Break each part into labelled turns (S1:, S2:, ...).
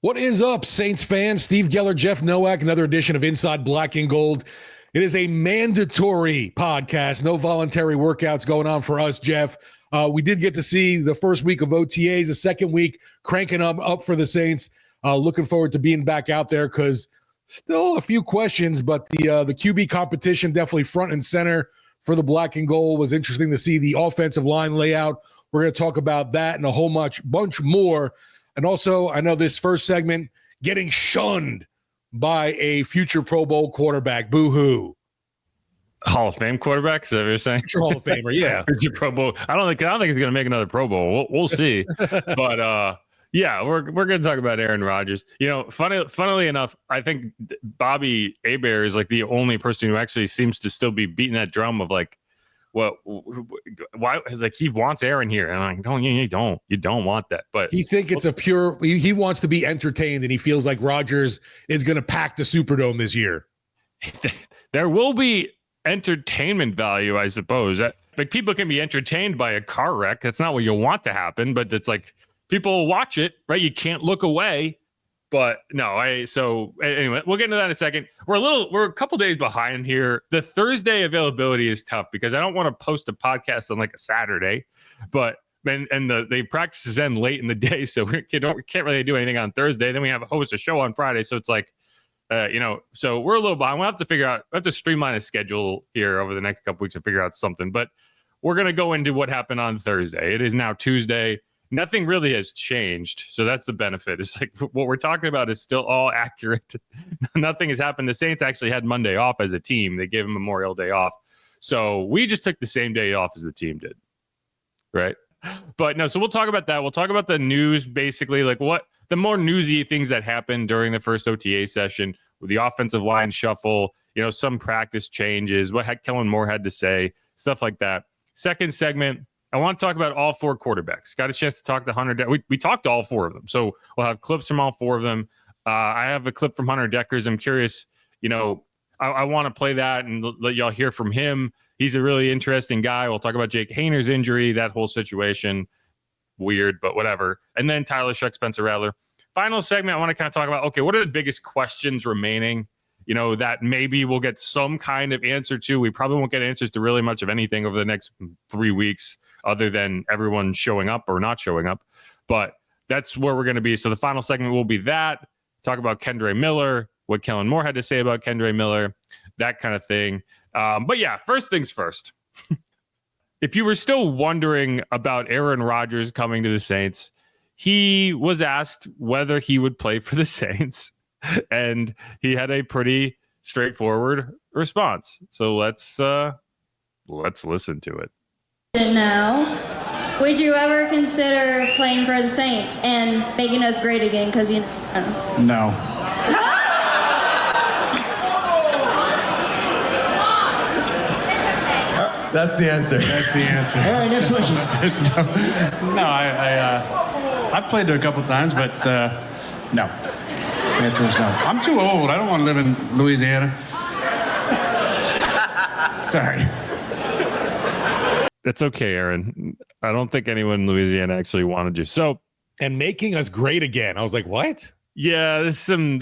S1: What is up, Saints fans? Steve Geller, Jeff Nowak, another edition of Inside Black and Gold. It is a mandatory podcast. No voluntary workouts going on for us, Jeff. We did get to see the first week of OTAs, the second week cranking up for the Saints. Looking forward to being back out there because still a few questions, but the QB competition definitely front and center for the Black and Gold. Was interesting to see the offensive line layout. We're going to talk about that and a whole bunch more. And also, I know this first segment, getting shunned by a future Pro Bowl quarterback. Boo-hoo.
S2: Hall of Fame quarterback, is that what you're saying?
S1: Future Hall of Famer, yeah.
S2: Future Pro Bowl. I don't think he's going to make another Pro Bowl. We'll see. But, yeah, we're going to talk about Aaron Rodgers. You know, funnily enough, I think Bobby Hebert is like the only person who actually seems to still be beating that drum of like, well, why is like he wants Aaron here? And I'm like, you don't want that. But
S1: he think it's he wants to be entertained, and he feels like Rodgers is going to pack the Superdome this year.
S2: There will be entertainment value, I suppose. Like people can be entertained by a car wreck. That's not what you want to happen, but it's like people watch it, right? You can't look away. But no, so anyway, we'll get into that in a second. We're a couple days behind here. The Thursday availability is tough because I don't want to post a podcast on like a Saturday, but the practices end late in the day, so we can't really do anything on Thursday. Then we have a host a show on Friday, so it's like, so we're a little behind. We'll have to streamline a schedule here over the next couple weeks to figure out something. But we're gonna go into what happened on Thursday. It is now Tuesday. Nothing really has changed. So that's the benefit. It's like what we're talking about is still all accurate. Nothing has happened. The Saints actually had Monday off as a team. They gave them Memorial Day off. So we just took the same day off as the team did. Right. But no, so we'll talk about that. We'll talk about the news, basically, like what the more newsy things that happened during the first OTA session with the offensive line shuffle, some practice changes, what Kellen Moore had to say, stuff like that. Second segment, I want to talk about all four quarterbacks. Got a chance to talk to Hunter Dekkers. We talked to all four of them. So we'll have clips from all four of them. I have a clip from Hunter Dekkers. I'm curious, I want to play that and let y'all hear from him. He's a really interesting guy. We'll talk about Jake Hayner's injury, that whole situation. Weird, but whatever. And then Tyler Shough, Spencer Rattler. Final segment, I want to kind of talk about, okay, what are the biggest questions remaining, that maybe we'll get some kind of answer to. We probably won't get answers to really much of anything over the next 3 weeks other than everyone showing up or not showing up. But that's where we're going to be. So the final segment will be that. Talk about Kendre Miller, what Kellen Moore had to say about Kendre Miller, that kind of thing. But yeah, first things first. If you were still wondering about Aaron Rodgers coming to the Saints, he was asked whether he would play for the Saints, and he had a pretty straightforward response. So let's listen to it.
S3: Now, would you ever consider playing for the Saints and making us great again? Because
S4: No.
S5: That's the answer.
S4: That's the answer.
S6: All right, next question.
S4: It's no. No, I've played there a couple times, but no. The answer is no. I'm too old. I don't want to live in Louisiana. Sorry.
S2: That's okay, Aaron. I don't think anyone in Louisiana actually wanted you. So,
S1: and making us great again. I was like, what?
S2: Yeah, there's some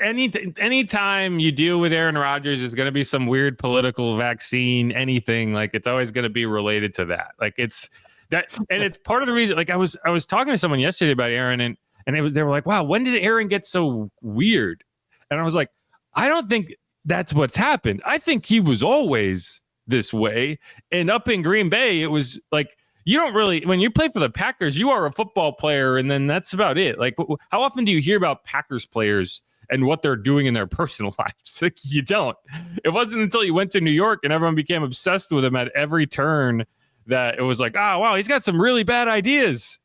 S2: anytime you deal with Aaron Rodgers, there's going to be some weird political vaccine, anything, like it's always going to be related to that. Like it's that, and it's part of the reason. Like I was talking to someone yesterday about Aaron, and they were like, "Wow, when did Aaron get so weird?" And I was like, "I don't think that's what's happened. I think he was always this way." And up in Green Bay, it was like, you don't really, when you play for the Packers, you are a football player, and then that's about it. Like, how often do you hear about Packers players and what they're doing in their personal lives? Like, you don't. It wasn't until you went to New York and everyone became obsessed with him at every turn that it was like, oh, wow, he's got some really bad ideas.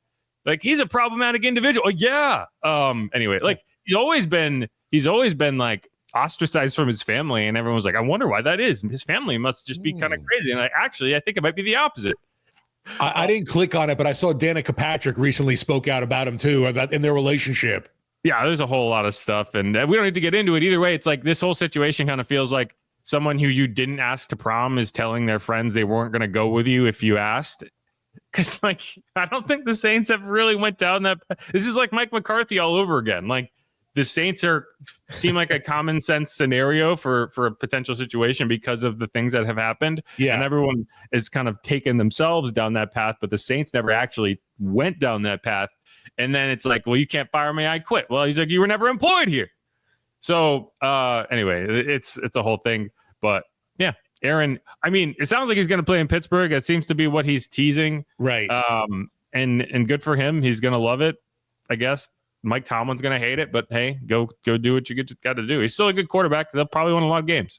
S2: Like, he's a problematic individual. Oh, yeah. Anyway, like, he's always been like ostracized from his family, and everyone was like, I wonder why that is. His family must just be kind of crazy. And I think it might be the opposite.
S1: I didn't click on it, but I saw Danica Patrick recently spoke out about him too, about in their relationship.
S2: Yeah, there's a whole lot of stuff, and we don't need to get into it either way. It's like this whole situation kind of feels like someone who you didn't ask to prom is telling their friends they weren't going to go with you if you asked. Because, like, I don't think the Saints have really went down that. This is like Mike McCarthy all over again. Like, the Saints seem like a common sense scenario for a potential situation because of the things that have happened.
S1: Yeah.
S2: And everyone is kind of taken themselves down that path, but the Saints never actually went down that path. And then it's like, well, you can't fire me, I quit. Well, he's like, you were never employed here. So anyway, it's a whole thing. But yeah, Aaron, I mean, it sounds like he's going to play in Pittsburgh. That seems to be what he's teasing.
S1: Right.
S2: And good for him. He's going to love it, I guess. Mike Tomlin's going to hate it, but hey, go do what you got to do. He's still a good quarterback. They'll probably win a lot of games.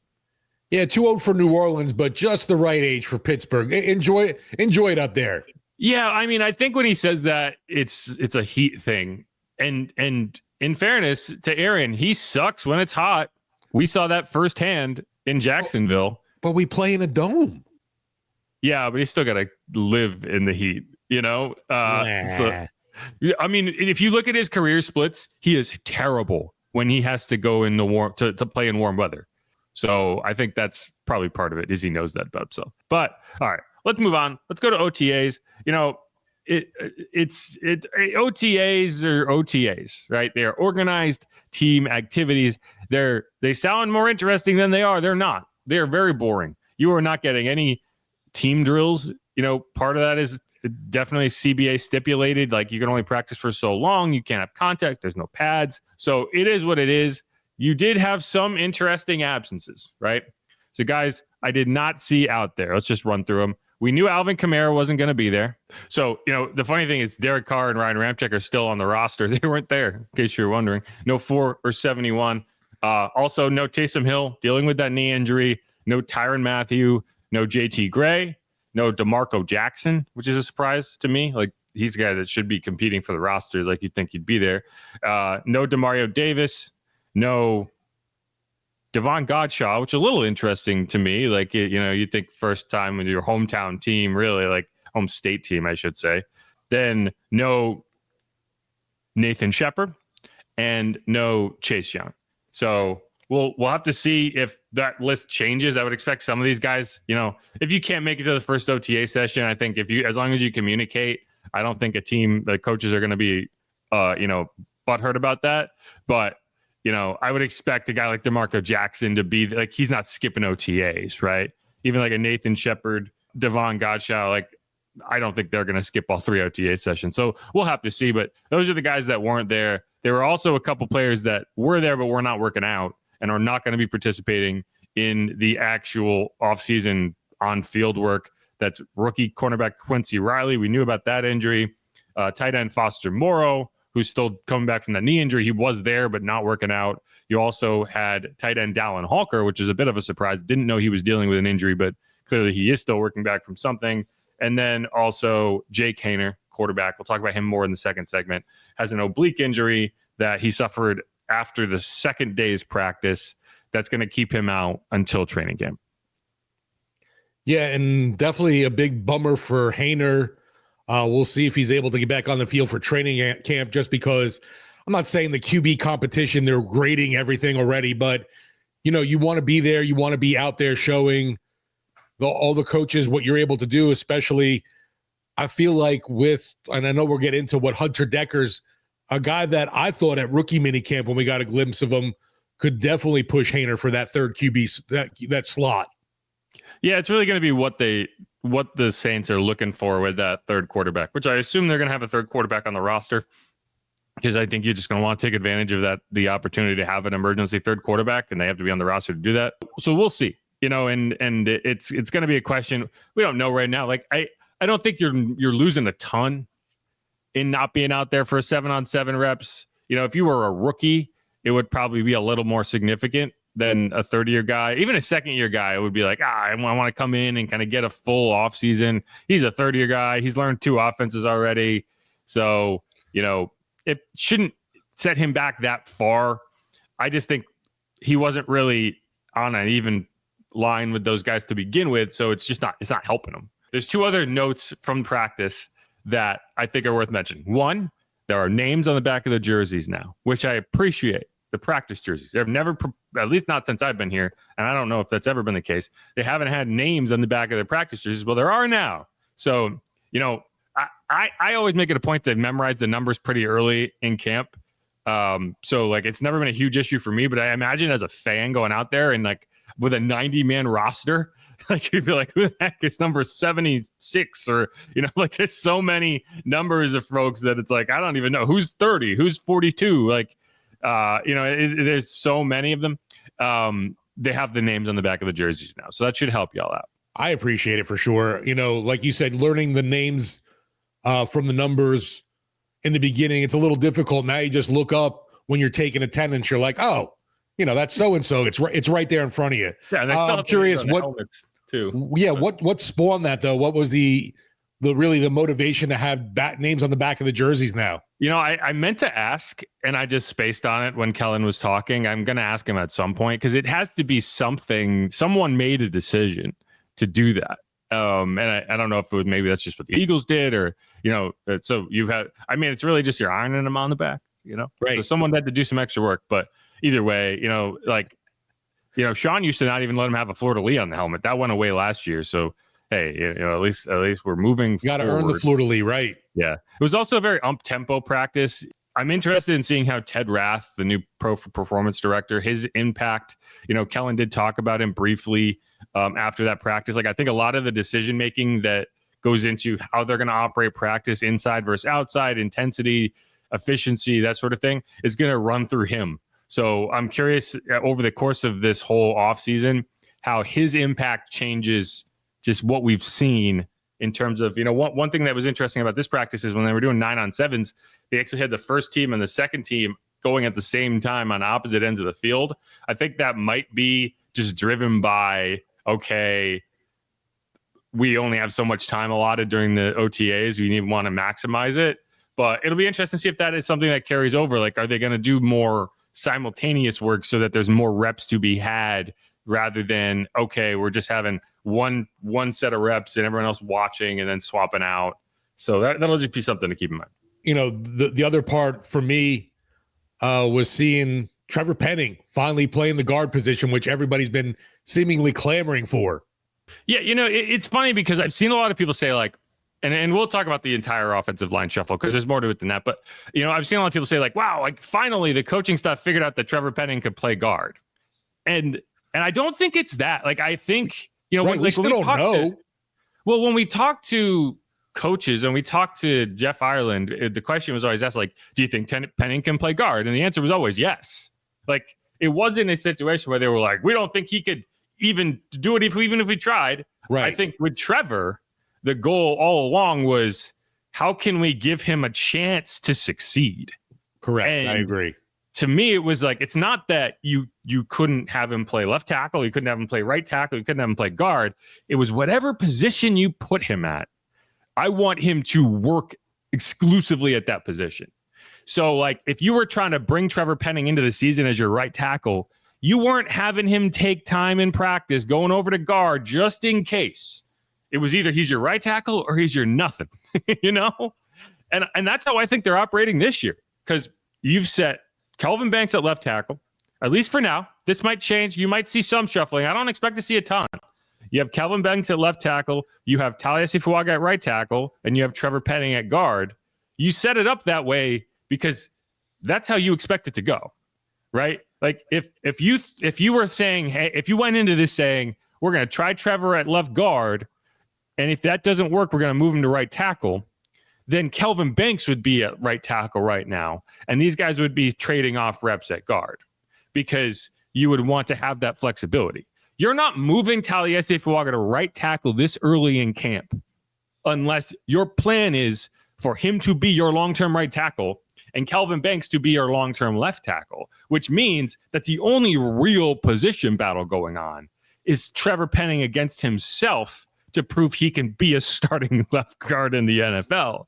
S1: Yeah, too old for New Orleans, but just the right age for Pittsburgh. Enjoy it up there.
S2: Yeah, I mean, I think when he says that, it's a heat thing. And in fairness to Aaron, he sucks when it's hot. We saw that firsthand in Jacksonville.
S1: But we play in a dome.
S2: Yeah, but he's still got to live in the heat, you know? So, I mean, if you look at his career splits, he is terrible when he has to go in the warm to play in warm weather. So I think that's probably part of it, is he knows that about himself. But all right, let's move on. Let's go to OTAs. You know, OTAs are OTAs, right? They are organized team activities. They sound more interesting than they are. They're not. They are very boring. You are not getting any team drills. You know, part of that is definitely CBA stipulated. Like, you can only practice for so long. You can't have contact. There's no pads. So it is what it is. You did have some interesting absences, right? So guys, I did not see out there. Let's just run through them. We knew Alvin Kamara wasn't going to be there. So, you know, the funny thing is Derek Carr and Ryan Ramczyk are still on the roster. They weren't there, in case you're wondering. No 4 or 71. Also, no Taysom Hill dealing with that knee injury. No Tyrann Mathieu. No JT Gray. No DeMarco Jackson, which is a surprise to me. Like, he's a guy that should be competing for the roster. Like, you'd think he'd be there. No Demario Davis. No Devon Godshaw, which is a little interesting to me. Like, you know, you think first time with your hometown team, really, like home state team, I should say. Then no Nathan Shepard and no Chase Young. So we'll have to see if that list changes. I would expect some of these guys, you know, if you can't make it to the first OTA session, I think as long as you communicate, I don't think the coaches are going to be, you know, butthurt about that. But, you know, I would expect a guy like DeMarco Jackson to be like, he's not skipping OTAs, right? Even like a Nathan Shepard, Devon Godshaw, like, I don't think they're going to skip all 3 OTA sessions. So we'll have to see. But those are the guys that weren't there. There were also a couple players that were there, but were not working out and are not going to be participating in the actual offseason on-field work. That's rookie cornerback Quincy Riley. We knew about that injury. Tight end Foster Morrow, who's still coming back from that knee injury. He was there, but not working out. You also had tight end Dallin Hawker, which is a bit of a surprise. Didn't know he was dealing with an injury, but clearly he is still working back from something. And then also Jake Haener, quarterback. We'll talk about him more in the second segment. Has an oblique injury that he suffered after the second day's practice. That's going to keep him out until training camp.
S1: Yeah, and definitely a big bummer for Haener. We'll see if he's able to get back on the field for training camp, just because I'm not saying the QB competition, they're grading everything already, but, you know, you want to be there. You want to be out there showing all the coaches what you're able to do, especially I feel like and I know we'll get into what Hunter Dekkers, a guy that I thought at rookie minicamp when we got a glimpse of him, could definitely push Haener for that third QB, that slot.
S2: Yeah, it's really going to be what the Saints are looking for with that third quarterback, which I assume they're going to have a third quarterback on the roster, because I think you're just going to want to take advantage of the opportunity to have an emergency third quarterback, and they have to be on the roster to do that. So we'll see, you know, and it's going to be a question. We don't know right now. Like, I don't think you're losing a ton in not being out there for 7-on-7 reps. You know, if you were a rookie, it would probably be a little more significant than a third-year guy. Even a second-year guy, it would be like, I want to come in and kind of get a full offseason. He's a third-year guy. He's learned 2 offenses already. So, you know, it shouldn't set him back that far. I just think he wasn't really on an even line with those guys to begin with, so it's not helping him. There's 2 other notes from practice that I think are worth mentioning. One, there are names on the back of the jerseys now, which I appreciate. The practice jerseys. They've never, at least not since I've been here, and I don't know if that's ever been the case, they haven't had names on the back of their practice jerseys. Well, there are now. So, you know, I always make it a point to memorize the numbers pretty early in camp. So like it's never been a huge issue for me, but I imagine as a fan going out there and like with a 90-man roster, like you'd be like, who the heck is number 76? Or, like there's so many numbers of folks that it's like, I don't even know who's 30, who's 42. Like, there's so many of them. They have the names on the back of the jerseys now. So that should help y'all out.
S1: I appreciate it for sure. Like you said, learning the names from the numbers in the beginning, it's a little difficult. Now you just look up when you're taking attendance. You're like, oh, that's so-and-so. It's right there in front of you.
S2: Yeah, and I'm
S1: curious what
S2: too.
S1: Yeah, what spawned that though? What was the motivation to have names on the back of the jerseys now?
S2: I meant to ask, and I just spaced on it when Kellen was talking. I'm going to ask him at some point because it has to be something. Someone made a decision to do that. And I don't know if it was, maybe that's just what the Eagles did or, so it's really just you're ironing them on the back,
S1: right.
S2: So someone had to do some extra work, but either way, Sean used to not even let him have a fleur-de-lis on the helmet. That went away last year. So, hey, at least we're moving.
S1: You got to earn the fleur-de-lis, right?
S2: Yeah. It was also a very up-tempo practice. I'm interested in seeing how Ted Rath, the new performance director, his impact, Kellen did talk about him briefly after that practice. Like, I think a lot of the decision-making that goes into how they're going to operate practice inside versus outside, intensity, efficiency, that sort of thing is going to run through him. So I'm curious over the course of this whole offseason, how his impact changes just what we've seen in terms of, one thing that was interesting about this practice is when they were doing 9-on-7s, they actually had the first team and the second team going at the same time on opposite ends of the field. I think that might be just driven by, okay, we only have so much time allotted during the OTAs. We want to maximize it. But it'll be interesting to see if that is something that carries over. Like, are they going to do more simultaneous work so that there's more reps to be had rather than, okay, we're just having one set of reps and everyone else watching and then swapping out. So that'll just be something to keep in mind.
S1: The other part for me was seeing Trevor Penning finally playing the guard position, which everybody's been seemingly clamoring for.
S2: Yeah, it's funny because I've seen a lot of people say like, and we'll talk about the entire offensive line shuffle because there's more to it than that. But, I've seen a lot of people say like, wow, like finally the coaching staff figured out that Trevor Penning could play guard. And I don't think it's that. Like, I think,
S1: right, we still don't know.
S2: When we talk to coaches and we talk to Jeff Ireland, the question was always asked, like, do you think Penning can play guard? And the answer was always yes. Like, it wasn't a situation where they were like, we don't think he could even do it even if we tried.
S1: Right.
S2: I think with Trevor, the goal all along was how can we give him a chance to succeed?
S1: Correct.
S2: And
S1: I agree.
S2: To me, it was like, it's not that you couldn't have him play left tackle, you couldn't have him play right tackle, you couldn't have him play guard. It was whatever position you put him at, I want him to work exclusively at that position. So, like, if you were trying to bring Trevor Penning into the season as your right tackle, you weren't having him take time in practice going over to guard just in case. It was either he's your right tackle or he's your nothing, And that's how I think they're operating this year because you've set Kelvin Banks at left tackle, at least for now. This might change. You might see some shuffling. I don't expect to see a ton. You have Kelvin Banks at left tackle. You have Taliesin Fuaga at right tackle, and you have Trevor Penning at guard. You set it up that way because that's how you expect it to go, right? Like if you were saying, hey, if you went into this saying we're going to try Trevor at left guard, and if that doesn't work, we're going to move him to right tackle, then Kelvin Banks would be at right tackle right now. And these guys would be trading off reps at guard because you would want to have that flexibility. You're not moving Taliesin Fuaga to right tackle this early in camp unless your plan is for him to be your long-term right tackle and Kelvin Banks to be your long-term left tackle, which means that the only real position battle going on is Trevor Penning against himself to prove he can be a starting left guard in the NFL.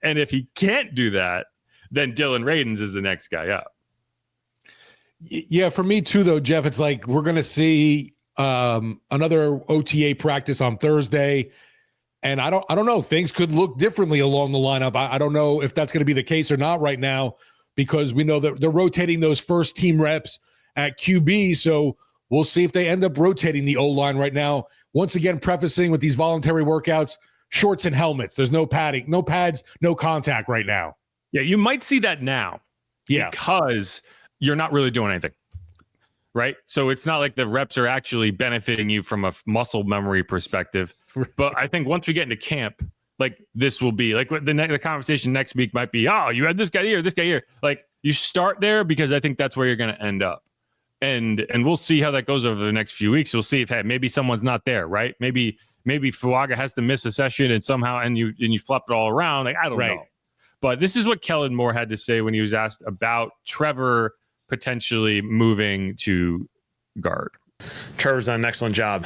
S2: And if he can't do that, then Dylan Radins is the next guy up.
S1: Yeah, for me too, though, Jeff, it's like we're going to see another OTA practice on Thursday. And I don't know. Things could look differently along the lineup. I don't know if that's going to be the case or not right now because we know that they're rotating those first team reps at QB. So we'll see if they end up rotating the O-line right now. Once again, prefacing with these voluntary workouts, shorts and helmets. There's no padding, no pads, no contact right now.
S2: Yeah, you might see that now.
S1: Yeah.
S2: Because you're not really doing anything. Right? So it's not like the reps are actually benefiting you from a muscle memory perspective. But I think once we get into camp, like this will be like the conversation next week might be, oh, you had this guy here. Like you start there because I think that's where you're going to end up. And we'll see how that goes over the next few weeks. We'll see if maybe someone's not there, right? Maybe Fuaga has to miss a session and somehow and you flip it all around. Like I don't know. But this is what Kellen Moore had to say when he was asked about Trevor potentially moving to guard.
S5: Trevor's done an excellent job.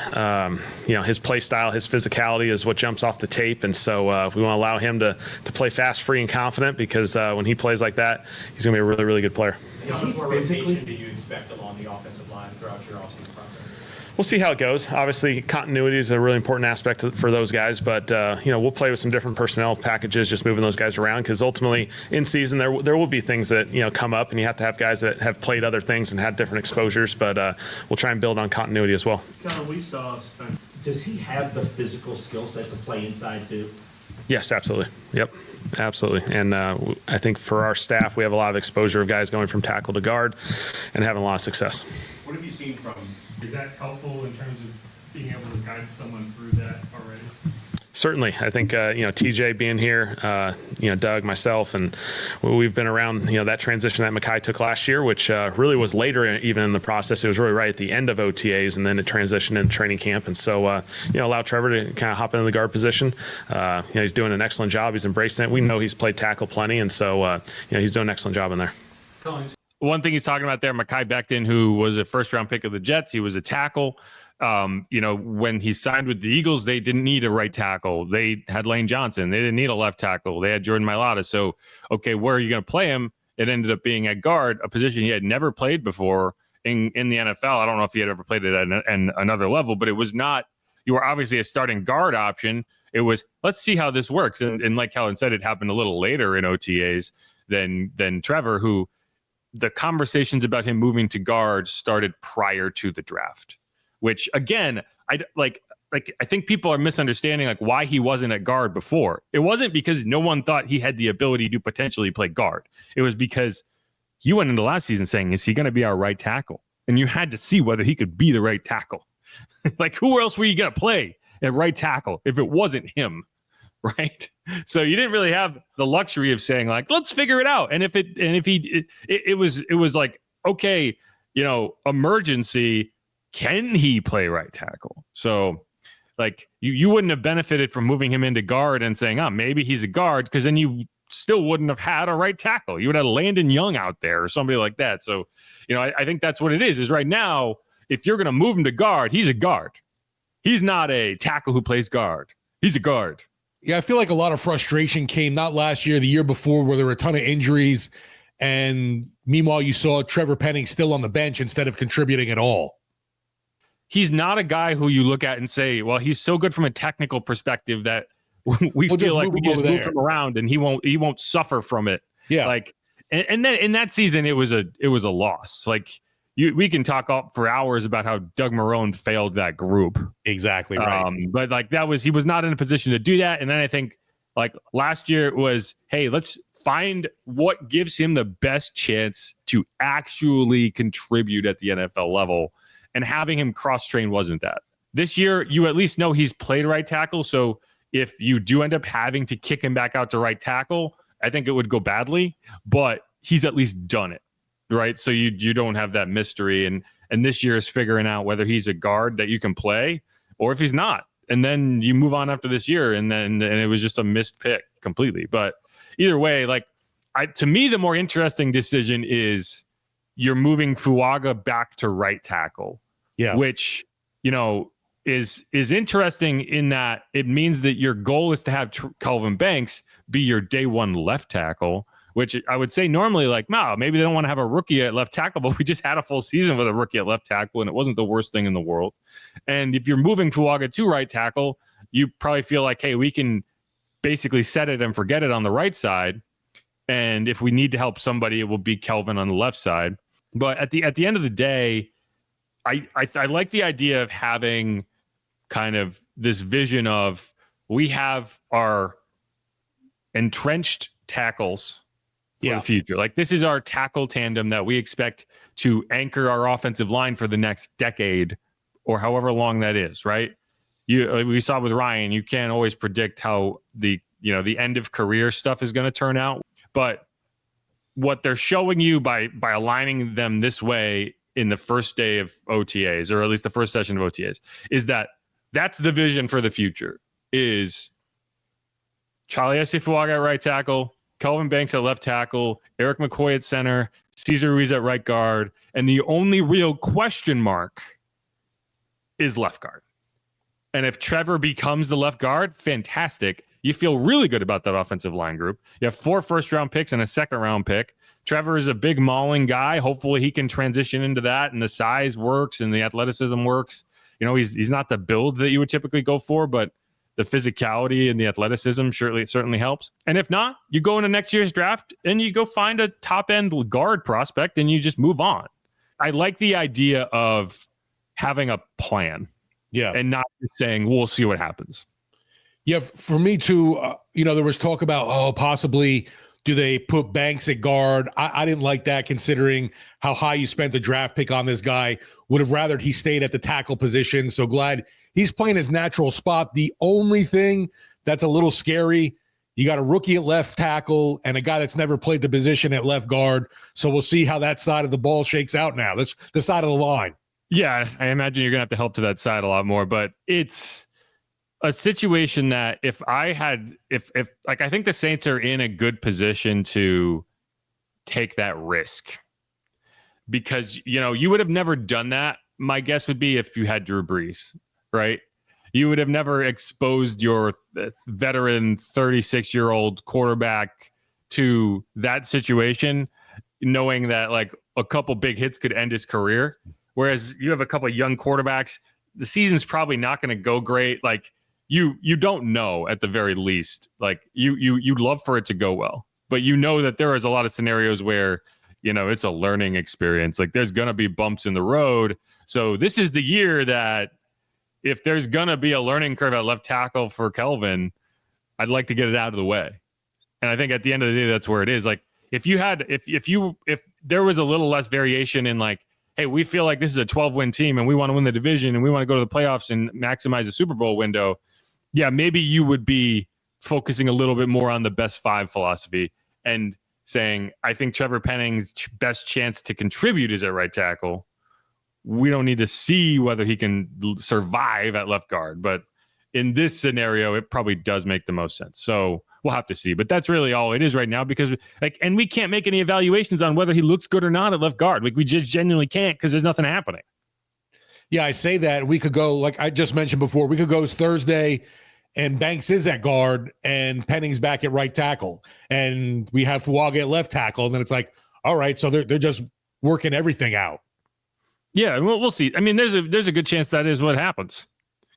S5: His play style, his physicality is what jumps off the tape. And so we want to allow him to play fast, free, and confident because when he plays like that, he's going to be a really, really good player.
S6: How much more rotation do you expect along the offensive line throughout your offseason process?
S5: We'll see how it goes. Obviously, continuity is a really important aspect for those guys, but we'll play with some different personnel packages, just moving those guys around because ultimately in season there will be things that come up, and you have to have guys that have played other things and had different exposures. But we'll try and build on continuity as well.
S6: We saw Spencer. Does he have the physical skill set to play inside too?
S5: Yes, absolutely. Yep, absolutely. And I think for our staff, we have a lot of exposure of guys going from tackle to guard and having a lot of success.
S6: What have you seen from?
S2: Is that helpful in terms of being able to guide someone through that already?
S5: Certainly. I think, TJ being here, Doug, myself, and we've been around, that transition that Mekhi took last year, which really was later even in the process. It was really right at the end of OTAs, and then it transitioned into training camp. And so, allow Trevor to kind of hop into the guard position. He's doing an excellent job. He's embracing it. We know he's played tackle plenty, and so, he's doing an excellent job in there.
S2: One thing he's talking about there, Mekhi Becton, who was a first-round pick of the Jets, he was a tackle. When he signed with the Eagles, they didn't need a right tackle. They had Lane Johnson. They didn't need a left tackle. They had Jordan Mailata. So, okay, where are you going to play him? It ended up being at guard, a position he had never played before in the NFL. I don't know if he had ever played it at another level, but it was not – you were obviously a starting guard option. It was, let's see how this works. And like Kellen said, it happened a little later in OTAs than Trevor, who – the conversations about him moving to guard started prior to the draft, which again, I think people are misunderstanding like why he wasn't at guard before. It wasn't because no one thought he had the ability to potentially play guard. It was because you went into last season saying, is he going to be our right tackle? And you had to see whether he could be the right tackle. Like who else were you going to play at right tackle if it wasn't him? Right. So you didn't really have the luxury of saying like, let's figure it out. And it was like, okay, emergency, can he play right tackle? So like you wouldn't have benefited from moving him into guard and saying, maybe he's a guard. Because then you still wouldn't have had a right tackle. You would have Landon Young out there or somebody like that. So, I think that's what it is right now. If you're going to move him to guard, he's a guard. He's not a tackle who plays guard. He's a guard.
S1: Yeah, I feel like a lot of frustration came not last year, the year before, where there were a ton of injuries. And meanwhile, you saw Trevor Penning still on the bench instead of contributing at all.
S2: He's not a guy who you look at and say, well, he's so good from a technical perspective that we feel like we just move him around and he won't suffer from it.
S1: Yeah.
S2: Like, and then in that season, it was a loss. Like we can talk for hours about how Doug Marrone failed that group.
S1: Exactly right.
S2: But like he was not in a position to do that. And then I think like last year it was, hey, let's find what gives him the best chance to actually contribute at the NFL level. And having him cross-train wasn't that. This year, you at least know he's played right tackle. So if you do end up having to kick him back out to right tackle, I think it would go badly. But he's at least done it, right? So you don't have that mystery. And this year is figuring out whether he's a guard that you can play or if he's not. And then you move on after this year, and it was just a missed pick completely. But either way, to me, the more interesting decision is you're moving Fuaga back to right tackle, which, is interesting in that it means that your goal is to have Calvin Banks be your day one left tackle, which I would say normally maybe they don't want to have a rookie at left tackle, but we just had a full season with a rookie at left tackle and it wasn't the worst thing in the world. And if you're moving Fuaga to right tackle, you probably feel like, hey, we can basically set it and forget it on the right side. And if we need to help somebody, it will be Kelvin on the left side. But at the end of the day, I like the idea of having kind of this vision of we have our entrenched tackles for the future. Like, this is our tackle tandem that we expect to anchor our offensive line for the next decade or however long that is, right? We saw with Ryan, you can't always predict how the end of career stuff is going to turn out, but what they're showing you by aligning them this way in the first day of OTAs, or at least the first session of OTAs, is that's the vision for the future. Is Charlie Esifuaga at right tackle, Kelvin Banks at left tackle, Eric McCoy at center, Cesar Ruiz at right guard, and the only real question mark is left guard. And if Trevor becomes the left guard, fantastic. You feel really good about that offensive line group. You have 4 first-round picks and a second-round pick. Trevor is a big mauling guy. Hopefully he can transition into that, and the size works and the athleticism works. He's not the build that you would typically go for, but the physicality and the athleticism certainly helps. And if not, you go into next year's draft and you go find a top-end guard prospect and you just move on. I like the idea of having a plan. Yeah. And not just saying, we'll see what happens.
S1: Yeah, for me too, there was talk about, possibly do they put Banks at guard? I didn't like that, considering how high you spent the draft pick on this guy. Would have rathered he stayed at the tackle position. So glad he's playing his natural spot. The only thing that's a little scary, you got a rookie at left tackle and a guy that's never played the position at left guard. So we'll see how that side of the ball shakes out now. That's the side of the line.
S2: Yeah, I imagine you're going to have to help to that side a lot more, but it's a situation that if I think the Saints are in a good position to take that risk, because, you would have never done that. My guess would be if you had Drew Brees, right? You would have never exposed your veteran 36-year-old quarterback to that situation, knowing that like a couple big hits could end his career. Whereas you have a couple of young quarterbacks, the season's probably not going to go great. Like you don't know at the very least. Like you'd love for it to go well, but that there is a lot of scenarios where it's a learning experience. Like there's going to be bumps in the road. So this is the year that if there's going to be a learning curve at left tackle for Kelvin, I'd like to get it out of the way. And I think at the end of the day, that's where it is. Like if there was a little less variation in like, hey, we feel like this is a 12-win team and we want to win the division and we want to go to the playoffs and maximize the Super Bowl window. Yeah, maybe you would be focusing a little bit more on the best 5 philosophy and saying, I think Trevor Penning's best chance to contribute is at right tackle. We don't need to see whether he can survive at left guard. But in this scenario, it probably does make the most sense. So we'll have to see. But that's really all it is right now, because and we can't make any evaluations on whether he looks good or not at left guard. Like we just genuinely can't, because there's nothing happening.
S1: Yeah, I say that. We could go, like I just mentioned before, we could go Thursday and Banks is at guard and Penning's back at right tackle. And we have Fuaga at left tackle. And then it's like, all right, so they're just working everything out.
S2: Yeah, we'll see. I mean, there's a good chance that is what happens,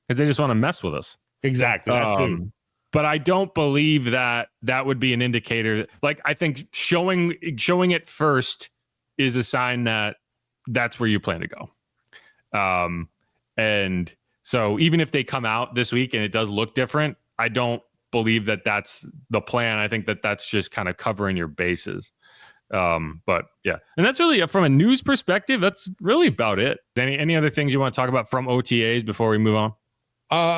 S2: because they just want to mess with us.
S1: Exactly. That too.
S2: But I don't believe that would be an indicator. Like, I think showing it first is a sign that that's where you plan to go. And so even if they come out this week and it does look different, I don't believe that that's the plan. I think that that's just kind of covering your bases. But yeah, and that's really from a news perspective, that's really about it. Any other things you want to talk about from OTAs before we move on?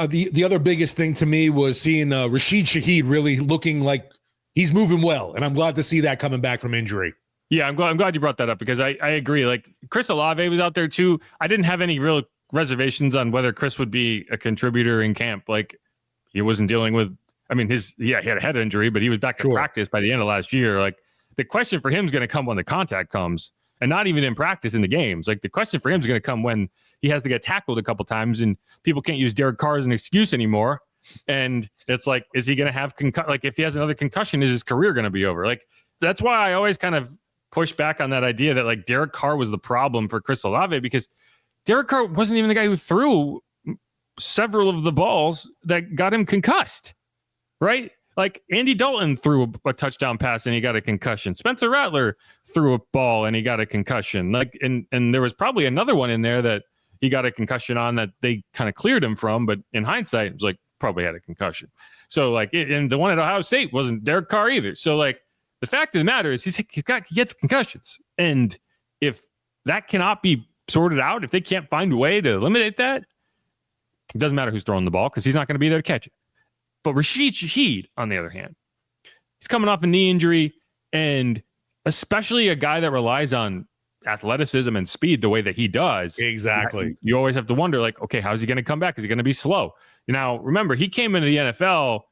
S1: The other biggest thing to me was seeing Rashid Shaheed really looking like he's moving well, and I'm glad to see that coming back from injury.
S2: Yeah, I'm glad you brought that up, because I agree. Like Chris Olave was out there too. I didn't have any real reservations on whether Chris would be a contributor in camp. Like he wasn't dealing with, I mean, he had a head injury, but he was back to practice by the end of last year. Like the question for him is going to come when the contact comes, and not even in practice in the games. Like the question for him is going to come when he has to get tackled a couple times, and people can't use Derek Carr as an excuse anymore. And it's like, is he going to have like if he has another concussion, is his career going to be over? Like that's why I always kind of push back on that idea that like Derek Carr was the problem for Chris Olave, because Derek Carr wasn't even the guy who threw several of the balls that got him concussed, right? Like Andy Dalton threw a touchdown pass and he got a concussion. Spencer Rattler threw a ball and he got a concussion. Like, and there was probably another one in there that he got a concussion on that they kind of cleared him from. But in hindsight, it was like, probably had a concussion. So like, and the one at Ohio State wasn't Derek Carr either. So like, the fact of the matter is he gets concussions, and if that cannot be sorted out, if they can't find a way to eliminate that, it doesn't matter who's throwing the ball because he's not going to be there to catch it. But Rashid Shaheed, on the other hand, he's coming off a knee injury, and especially a guy that relies on athleticism and speed the way that he does.
S1: Exactly.
S2: You always have to wonder, like, okay, how's he going to come back? Is he going to be slow? Now, remember, he came into the NFL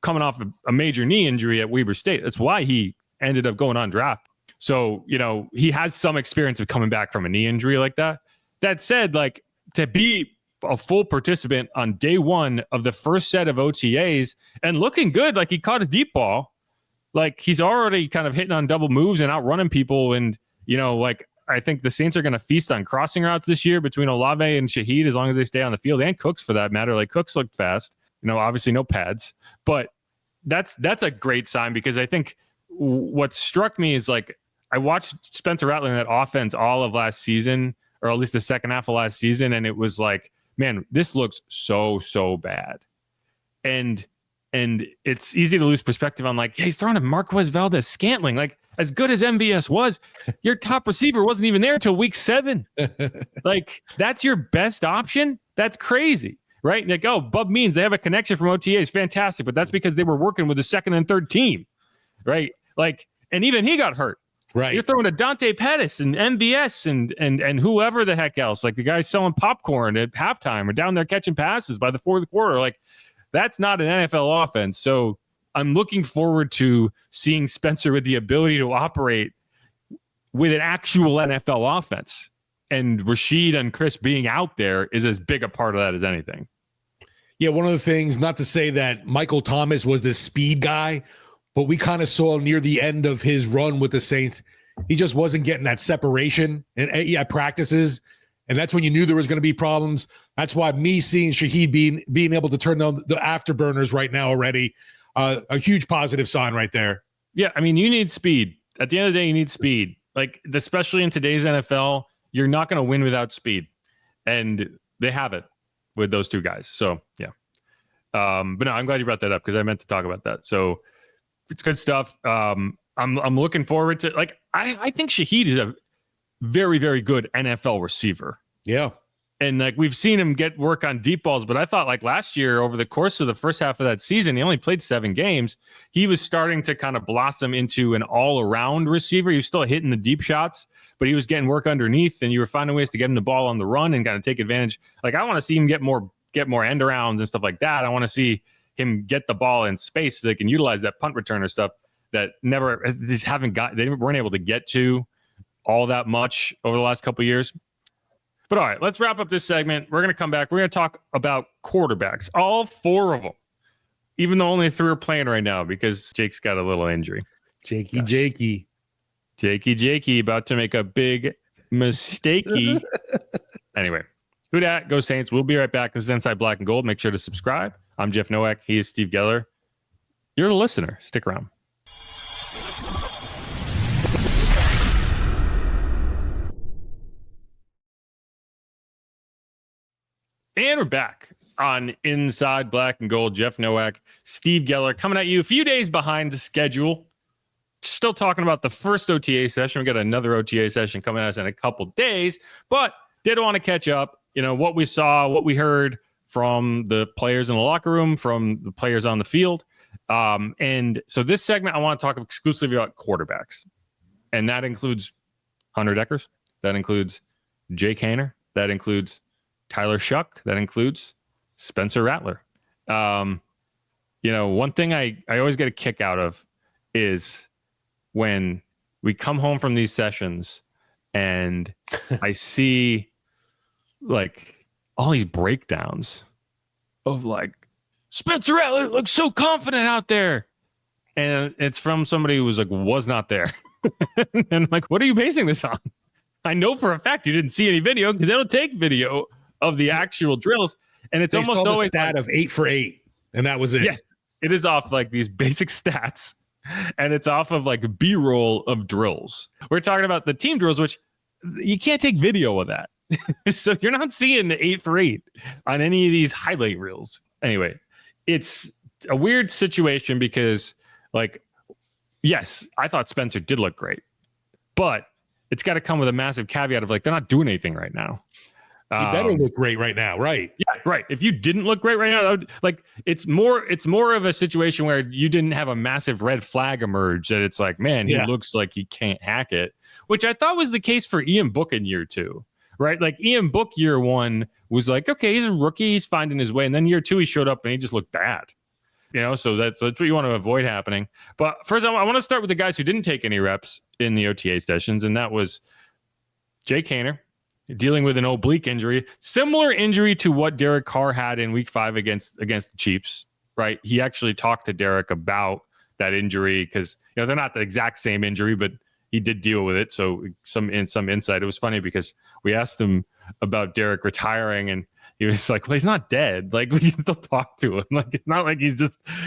S2: coming off a major knee injury at Weber State. That's why he ended up going on draft. So, he has some experience of coming back from a knee injury like that. That said, like, to be a full participant on day one of the first set of OTAs and looking good, like he caught a deep ball, like he's already kind of hitting on double moves and outrunning people. And, like, I think the Saints are going to feast on crossing routes this year between Olave and Shaheed, as long as they stay on the field, and Cooks for that matter. Like, Cooks looked fast, obviously no pads, but that's a great sign, because I think what struck me is, like, I watched Spencer Rattler in that offense all of last season, or at least the second half of last season. And it was like, man, this looks so bad. And it's easy to lose perspective on, like, hey, he's throwing to Marquez Valdez-Scantling. Like, as good as MVS was, your top receiver wasn't even there until week 7. Like, that's your best option? That's crazy, right? Like, oh, Bub Means, they have a connection from OTAs. Fantastic. But that's because they were working with the second and third team, right? Like, and even he got hurt.
S1: Right.
S2: You're throwing to Dante Pettis and MVS and whoever the heck else, like the guy selling popcorn at halftime or down there catching passes by the fourth quarter. Like, that's not an NFL offense. So I'm looking forward to seeing Spencer with the ability to operate with an actual NFL offense. And Rashid and Chris being out there is as big a part of that as anything.
S1: Yeah, one of the things, not to say that Michael Thomas was this speed guy, but we kind of saw near the end of his run with the Saints, he just wasn't getting that separation at practices. And that's when you knew there was going to be problems. That's why me seeing Shaheed being able to turn on the afterburners right now already, a huge positive sign right there.
S2: Yeah, I mean, you need speed. At the end of the day, you need speed. Like, especially in today's NFL, you're not going to win without speed. And they have it with those two guys. So, yeah. But no, I'm glad you brought that up, because I meant to talk about that. So, it's good stuff. I'm looking forward to, like, I think Shaheed is a very, very good NFL receiver.
S1: Yeah.
S2: And like, we've seen him get work on deep balls, but I thought, like, last year, over the course of the first half of that season, he only played 7 games. He was starting to kind of blossom into an all-around receiver. He was still hitting the deep shots, but he was getting work underneath, and you were finding ways to get him the ball on the run and kind of take advantage. Like, I want to see him get more end arounds and stuff like that. I want to see him get the ball in space so they can utilize that punt returner stuff that they weren't able to get to all that much over the last couple of years. But all right, let's wrap up this segment. We're going to come back. We're going to talk about quarterbacks, all 4 of them, even though only 3 are playing right now because Jake's got a little injury.
S1: Jakey,
S2: about to make a big mistakey. Anyway, who dat? Go Saints. We'll be right back. This is Inside Black and Gold. Make sure to subscribe. I'm Jeff Nowak. He is Steve Geller. You're the listener. Stick around. And we're back on Inside Black and Gold. Jeff Nowak, Steve Geller coming at you a few days behind the schedule. Still talking about the first OTA session. We got another OTA session coming at us in a couple days, but did want to catch up. What we saw, what we heard from the players in the locker room, from the players on the field. And so this segment, I want to talk exclusively about quarterbacks. And that includes Hunter Dekkers. That includes Jake Haener. That includes Tyler Shough. That includes Spencer Rattler. One thing I always get a kick out of is when we come home from these sessions and I see, like, all these breakdowns of, like, Spencer Rattler looks so confident out there. And it's from somebody who was not there. And I'm like, what are you basing this on? I know for a fact you didn't see any video, because they don't take video of the actual drills. And it's almost always
S1: a stat of 8 for 8. And that was it.
S2: Yes. It is off, like, these basic stats. And it's off of, like, B-roll of drills. We're talking about the team drills, which you can't take video of that. So you're not seeing the 8 for 8 on any of these highlight reels. anyway, it's a weird situation because, like, yes, I thought Spencer did look great, but it's got to come with a massive caveat of, like, they're not doing anything right now.
S1: He better look great right now, right?
S2: Yeah, right. If you didn't look great right now, like, it's more of a situation where you didn't have a massive red flag emerge that it's like, man, he looks like he can't hack it, which I thought was the case for Ian Book in year 2, right? Like, Ian Book year 1 was like, okay, he's a rookie, he's finding his way, and then year 2 he showed up and he just looked bad. So that's what you want to avoid happening. But first, I want to start with the guys who didn't take any reps in the OTA sessions, and that was Jake Kendre, dealing with an oblique injury, similar injury to what Derek Carr had in Week 5 against the Chiefs. Right? He actually talked to Derek about that injury because they're not the exact same injury, but he did deal with it. So some insight. It was funny because we asked him about Derek retiring, and he was like, well, he's not dead. Like, we can still talk to him. Like, it's not like it's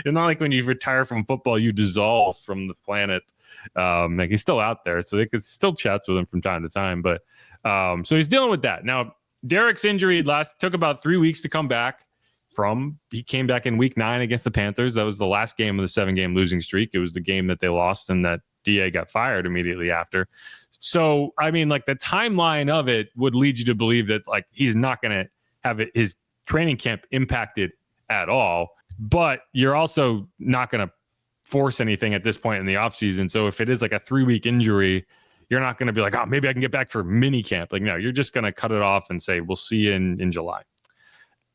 S2: not like when you retire from football, you dissolve from the planet. Like, he's still out there. So they could still chats with him from time to time. But so he's dealing with that. Now, Derek's injury took about 3 weeks to come back from. He came back in Week 9 against the Panthers. That was the last game of the 7-game losing streak. It was the game that they lost and that DA got fired immediately after. So, I mean, like, the timeline of it would lead you to believe that, like, he's not going to have his training camp impacted at all, but you're also not going to force anything at this point in the offseason. So if it is like a 3-week injury, you're not going to be like, oh, maybe I can get back for mini camp. Like, no, you're just going to cut it off and say, we'll see you in July.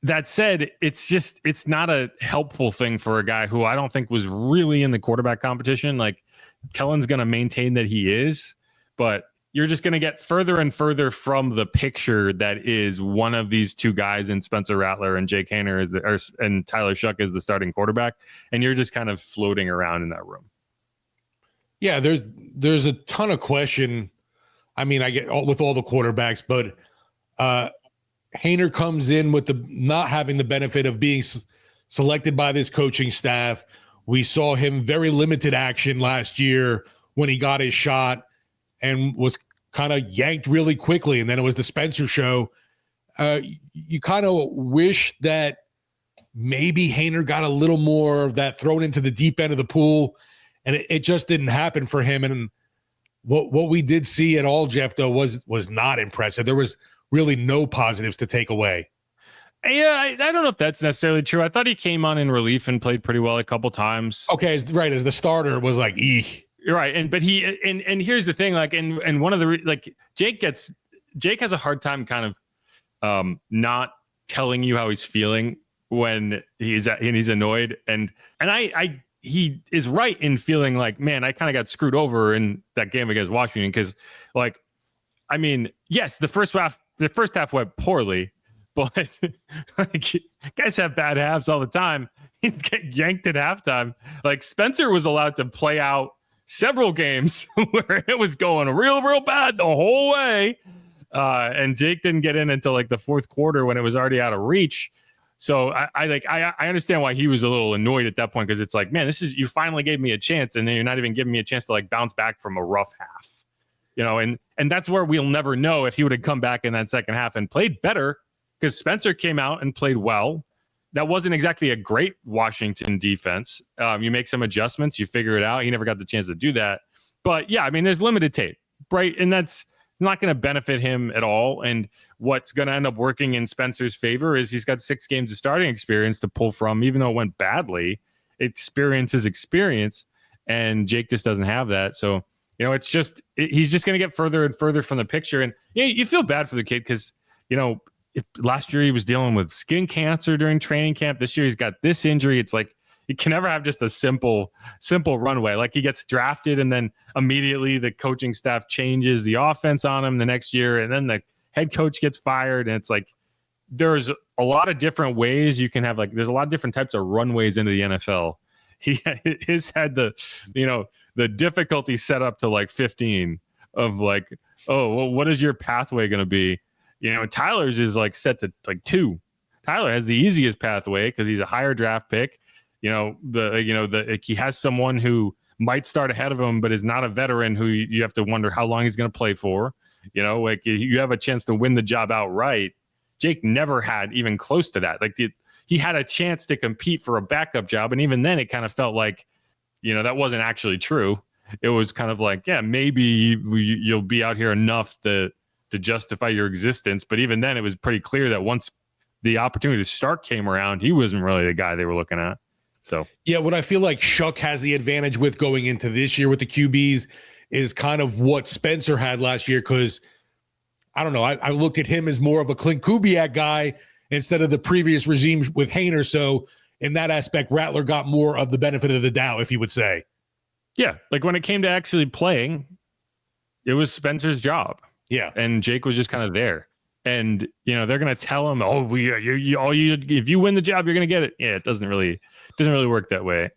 S2: That said, it's not a helpful thing for a guy who I don't think was really in the quarterback competition. Like, Kellen's going to maintain that he is, but you're just going to get further and further from the picture that is one of these two guys in Spencer Rattler and Jake Kendre and Tyler Shough is the starting quarterback, and you're just kind of floating around in that room.
S1: Yeah, there's a ton of question. I mean, I get with all the quarterbacks, but Haener comes in with the not having the benefit of being selected by this coaching staff. We saw him very limited action last year when he got his shot and was kind of yanked really quickly. And then it was the Spencer show. You kind of wish that maybe Haener got a little more of that thrown into the deep end of the pool, and it just didn't happen for him. And what we did see at all, Jeff, though, was not impressive. There was really no positives to take away.
S2: Yeah, I don't know if that's necessarily true. I thought he came on in relief and played pretty well a couple times.
S1: Okay, right, as the starter was like, eek.
S2: Right, but he and here's the thing, like, and one of the like Jake has a hard time kind of not telling you how he's feeling when he's annoyed, and he is right in feeling like, man, I kind of got screwed over in that game against Washington because, like, I mean, yes, the first half went poorly, but like, guys have bad halves all the time. He'd get yanked at halftime. Like, Spencer was allowed to play out several games where it was going real bad the whole way. And Jake didn't get in until like the fourth quarter when it was already out of reach. So I understand why he was a little annoyed at that point, because it's like, man, you finally gave me a chance, and then you're not even giving me a chance to like bounce back from a rough half, and that's where we'll never know if he would have come back in that second half and played better, because Spencer came out and played well. That wasn't exactly a great Washington defense. You make some adjustments, you figure it out. He never got the chance to do that. But yeah, I mean, there's limited tape, right? And that's not going to benefit him at all. And what's going to end up working in Spencer's favor is he's got 6 games of starting experience to pull from, even though it went badly. Experience is experience, and Jake just doesn't have that. So, he's just going to get further and further from the picture. And you feel bad for the kid because, last year he was dealing with skin cancer during training camp. This year he's got this injury. It's like you can never have just a simple runway. Like, he gets drafted and then immediately the coaching staff changes the offense on him the next year, and then the head coach gets fired. And it's like there's a lot of different ways you can have, like, there's a lot of different types of runways into the NFL. His had the difficulty set up to like 15 of like, oh, well, what is your pathway going to be? Tyler's is like set to like 2. Tyler has the easiest pathway because he's a higher draft pick. He has someone who might start ahead of him, but is not a veteran who you have to wonder how long he's going to play for. You have a chance to win the job outright. Jake never had even close to that. Like, he had a chance to compete for a backup job. And even then it kind of felt like, that wasn't actually true. It was kind of like, yeah, maybe you'll be out here enough to justify your existence. But even then it was pretty clear that once the opportunity to start came around, he wasn't really the guy they were looking at. So, yeah,
S1: what I feel like Shough has the advantage with going into this year with the QBs is kind of what Spencer had last year. Cause I don't know. I looked at him as more of a Clint Kubiak guy instead of the previous regime with Hainer. So in that aspect, Rattler got more of the benefit of the doubt, if you would say.
S2: Yeah. Like when it came to actually playing, it was Spencer's job.
S1: Yeah.
S2: And Jake was just kind of there. And, they're going to tell him, if you win the job, you're going to get it. Yeah. It doesn't really work that way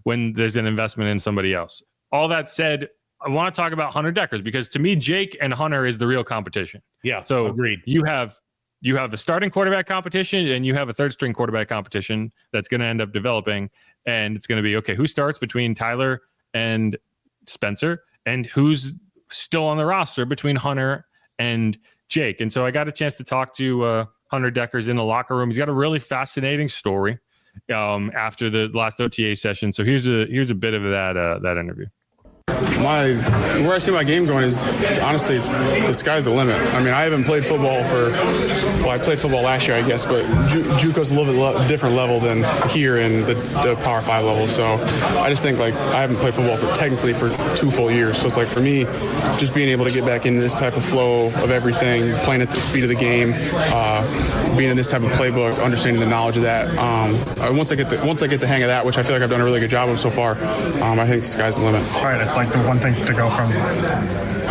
S2: when there's an investment in somebody else. All that said, I want to talk about Hunter Dekkers because to me, Jake and Hunter is the real competition.
S1: Yeah.
S2: So
S1: agreed.
S2: You have the starting quarterback competition and you have a third string quarterback competition that's going to end up developing. And it's going to be, okay, who starts between Tyler and Spencer and who's still on the roster between Hunter and Jake. And so I got a chance to talk to Hunter Dekkers in the locker room. He's got a really fascinating story after the last OTA session. So here's a bit of that interview.
S7: Where I see my game going is honestly, the sky's the limit. I mean, I haven't played football I played football last year, I guess, but JUCO's a little bit different level than here in the Power 5 level. So I just think I haven't played football technically for 2 full years. So it's for me, just being able to get back into this type of flow of everything, playing at the speed of the game, being in this type of playbook, understanding the knowledge of that. Once I get the hang of that, which I feel like I've done a really good job of so far, I think the sky's the limit.
S8: All right, it's the one thing to go from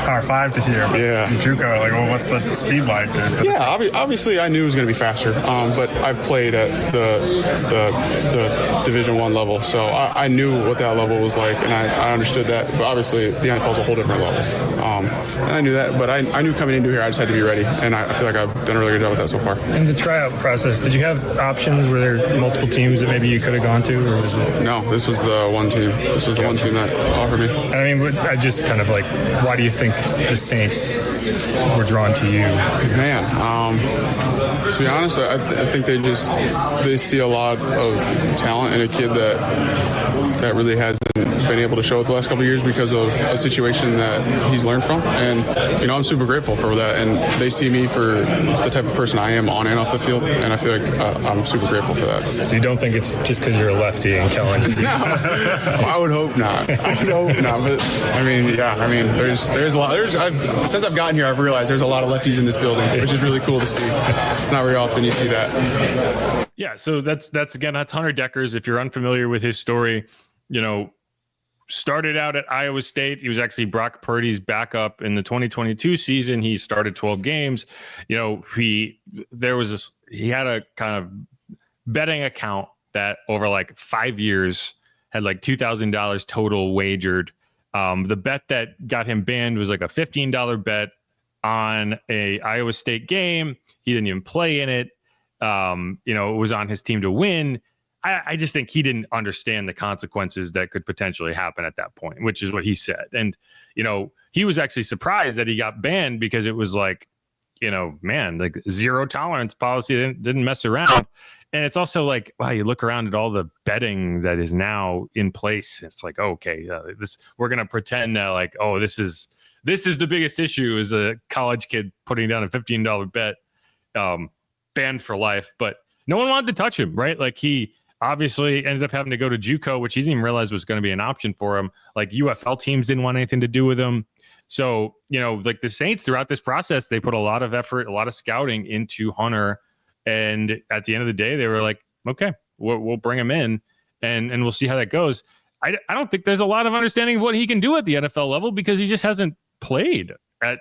S8: Power 5 to here.
S7: Yeah.
S8: JUCO, what's the speed like?
S7: Yeah, obviously I knew it was going to be faster, but I've played at the Division I level, so I knew what that level was like, and I understood that. But obviously the NFL is a whole different level, and I knew that. But I knew coming into here I just had to be ready, and I feel like I've done a really good job with that so far.
S8: In the tryout process, did you have options? Were there multiple teams that maybe you could have gone to, or was it?
S7: No, this was the one team. This was the one team that offered me.
S8: I mean, I just kind of why do you think the Saints were drawn to you?
S7: Man, to be honest, I think they see a lot of talent in a kid that really hasn't been able to show it the last couple of years because of a situation that he's learned from. And, I'm super grateful for that. And they see me for the type of person I am on and off the field. And I feel like I'm super grateful for that.
S8: So you don't think it's just because you're a lefty and Kellen?
S7: No, I would hope not. But there's a lot. Since I've gotten here, I've realized there's a lot of lefties in this building, which is really cool to see. It's not very often you see that.
S2: Yeah, so that's Hunter Dekkers. If you're unfamiliar with his story, started out at Iowa State. He was actually Brock Purdy's backup in the 2022 season. He started 12 games. He had a kind of betting account that over 5 years had $2,000 total wagered. The bet that got him banned was a $15 bet on a Iowa State game. He didn't even play in it. It was on his team to win. I just think he didn't understand the consequences that could potentially happen at that point, which is what he said. And, he was actually surprised that he got banned because it was zero tolerance policy didn't mess around. And it's also wow, you look around at all the betting that is now in place. It's okay, we're going to pretend that this is the biggest issue is a college kid putting down a $15 bet, banned for life. But no one wanted to touch him, right? He obviously ended up having to go to JUCO, which he didn't even realize was going to be an option for him. UFL teams didn't want anything to do with him. So, the Saints throughout this process, they put a lot of effort, a lot of scouting into Hunter. And at the end of the day, they were okay, we'll bring him in and we'll see how that goes. I don't think there's a lot of understanding of what he can do at the NFL level because he just hasn't played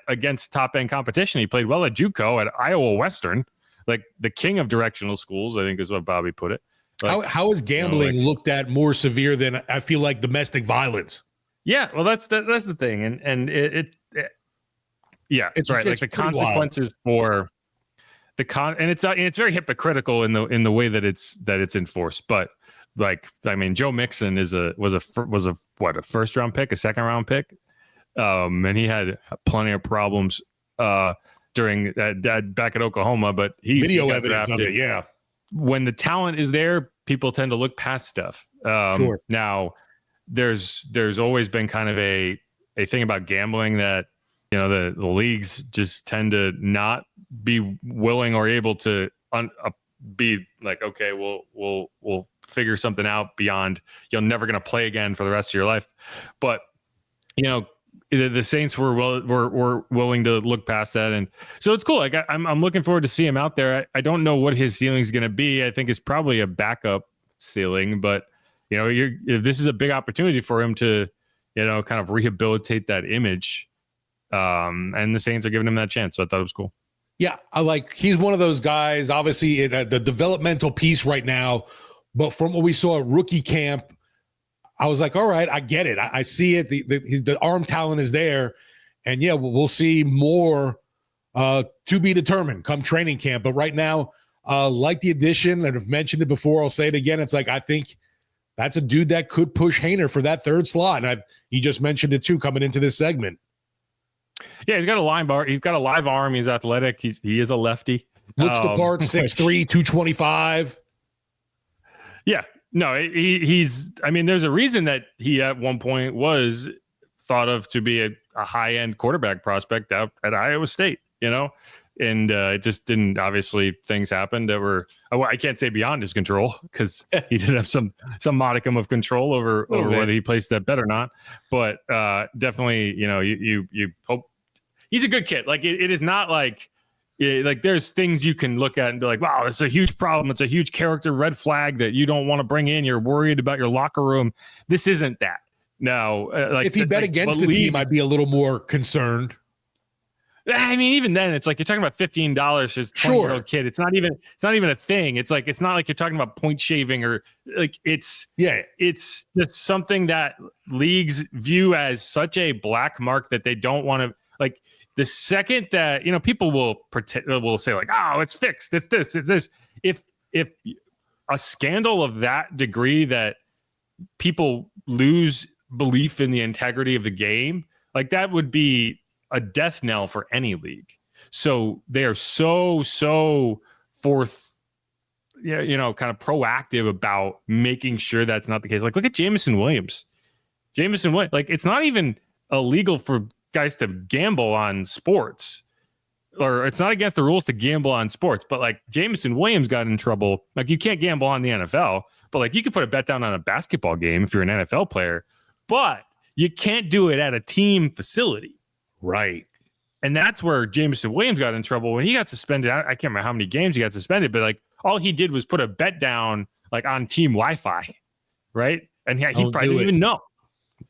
S2: against top end competition. He played well at JUCO at Iowa Western, the king of directional schools, I think is what Bobby put it.
S1: How is gambling looked at more severe than I feel like domestic violence?
S2: Yeah, well, that's the thing, and it's right. The consequences for and it's very hypocritical in the way that it's enforced. But Joe Mixon was a first round pick, a second round pick, and he had plenty of problems during that back at Oklahoma. But he
S1: video
S2: got
S1: evidence
S2: drafted.
S1: of it, yeah.
S2: when the talent is there, people tend to look past stuff.
S1: Sure.
S2: Now, there's always been kind of a thing about gambling that, you know, the leagues just tend to not be willing or able to be like, okay, we'll figure something out beyond you're never going to play again for the rest of your life. But, you know, the Saints were willing to look past that, and so it's cool. Like I'm looking forward to see him out there. I don't know what his ceiling is going to be. I think it's probably a backup ceiling, but you know, this is a big opportunity for him to, you know, kind of rehabilitate that image. And the Saints are giving him that chance, so I thought it was cool.
S1: Yeah, he's one of those guys. Obviously, the developmental piece right now, but from what we saw at rookie camp, I was like, all right, I get it. I see it. The arm talent is there. And yeah, we'll see more to be determined come training camp. But right now, like the addition, and I've mentioned it before, I'll say it again. It's like, I think that's a dude that could push Haener for that third slot. And you just mentioned it too, coming into this segment.
S2: Yeah, he's got a live arm. He's athletic. He is a lefty.
S1: Looks the part, 6'3", 225. Yeah.
S2: No, he's. I mean, there's a reason that he at one point was thought of to be a high-end quarterback prospect out at Iowa State. You know, and it just didn't. Obviously, things happened that were. I can't say beyond his control because he did have some modicum of control over whether he placed that bet or not. But definitely, you know, you hope he's a good kid. Like it is not like. Like there's things you can look at and be like, wow, it's a huge problem. It's a huge character red flag that you don't want to bring in. You're worried about your locker room. This isn't that. No, like
S1: if he bet against the team, I'd be a little more concerned.
S2: I mean, even then, it's like you're talking about $15 for a 20-year-old kid. It's not even a thing. It's not like you're talking about point shaving or like it's just something that leagues view as such a black mark that they don't want to like. The second that, you know, people will say like, oh, it's fixed. It's this, it's this. If a scandal of that degree that people lose belief in the integrity of the game, like that would be a death knell for any league. So they are so forth, you know, kind of proactive about making sure that's not the case. Like look at Jameson Williams. Like it's not even illegal for guys to gamble on sports, or it's not against the rules to gamble on sports, but like Jameson Williams got in trouble. Like you can't gamble on the NFL, but like you could put a bet down on a basketball game if you're an NFL player, but you can't do it at a team facility.
S1: Right.
S2: And that's where Jameson Williams got in trouble when he got suspended. I can't remember how many games he got suspended, but like all he did was put a bet down like on team Wi-Fi. Right. And he probably didn't even know.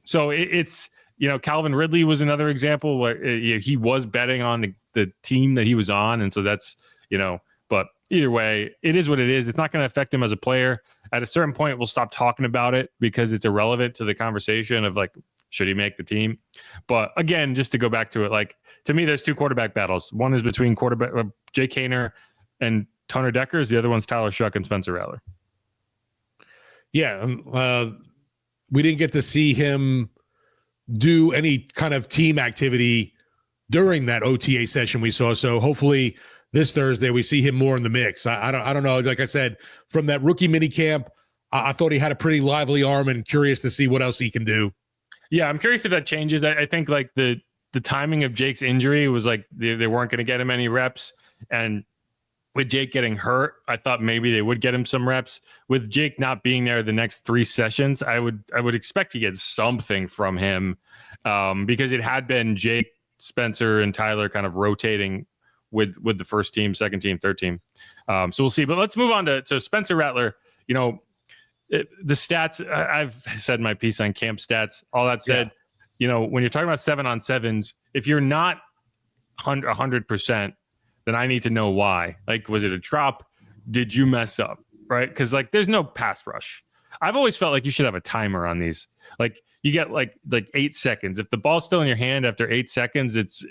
S2: So it's, you know, Calvin Ridley was another example where he was betting on the team that he was on. And so that's, you know, but either way, it is what it is. It's not going to affect him as a player. At a certain point, we'll stop talking about it because it's irrelevant to the conversation of like, should he make the team? But again, just to go back to it, like to me, there's two quarterback battles. One is between Jake Haener and Hunter Dekkers. The other one's Tyler Shough and Spencer Rattler.
S1: Yeah. We didn't get to see him do any kind of team activity during that OTA session we saw. So hopefully this Thursday we see him more in the mix. I don't know. Like I said, from that rookie mini camp, I thought he had a pretty lively arm and curious to see what else he can do.
S2: Yeah, I'm curious if that changes. I think like the timing of Jake's injury was like they weren't going to get him any reps. And with Jake getting hurt, I thought maybe they would get him some reps. With Jake not being there the next 3 sessions, I would expect to get something from him because it had been Jake, Spencer, and Tyler kind of rotating with the first team, second team, third team. So we'll see. But let's move on to Spencer Rattler. You know, the stats, I've said my piece on camp stats. All that said, you know, when you're talking about 7-on-7s, if you're not 100%, then I need to know why. Like, was it a drop? Did you mess up? Right? Because like, there's no pass rush. I've always felt like you should have a timer on these. Like, you get like 8 seconds. If the ball's still in your hand after 8 seconds, it's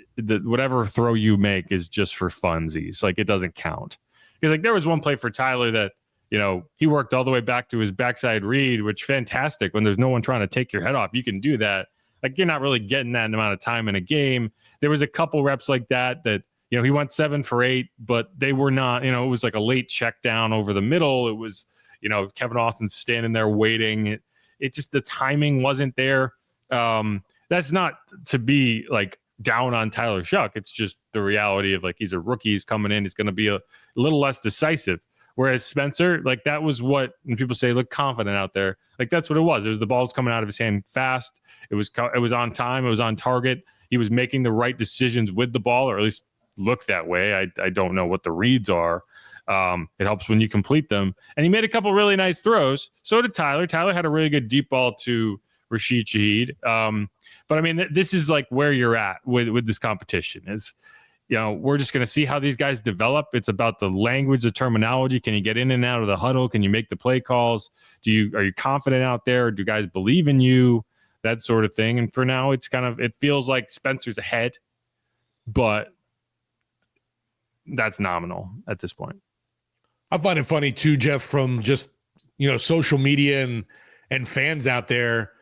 S2: whatever throw you make is just for funsies. Like, it doesn't count. Because like there was one play for Tyler that, you know, he worked all the way back to his backside read, which fantastic. When there's no one trying to take your head off, you can do that. Like, you're not really getting that amount of time in a game. There was a couple reps like that he went 7 for 8, but they were not, it was like a late check down over the middle. It was, Kevin Austin's standing there waiting. It just, the timing wasn't there. That's not to be like down on Tyler Shough. It's just the reality of like, he's a rookie, he's coming in, he's going to be a little less decisive. Whereas Spencer, like that was what, when people say look confident out there, like that's what it was. It was the ball's coming out of his hand fast. It was on time. It was on target. He was making the right decisions with the ball, or at least look that way. I don't know what the reads are. It helps when you complete them. And he made a couple really nice throws. So did Tyler. Tyler had a really good deep ball to Rashid Shaheed. But I mean, this is like where you're at with this competition is, we're just going to see how these guys develop. It's about the language, the terminology. Can you get in and out of the huddle? Can you make the play calls? Are you confident out there? Do guys believe in you? That sort of thing. And for now, it feels like Spencer's ahead, but that's nominal at this point.
S1: I find it funny too, Jeff, from just, social media and fans out there.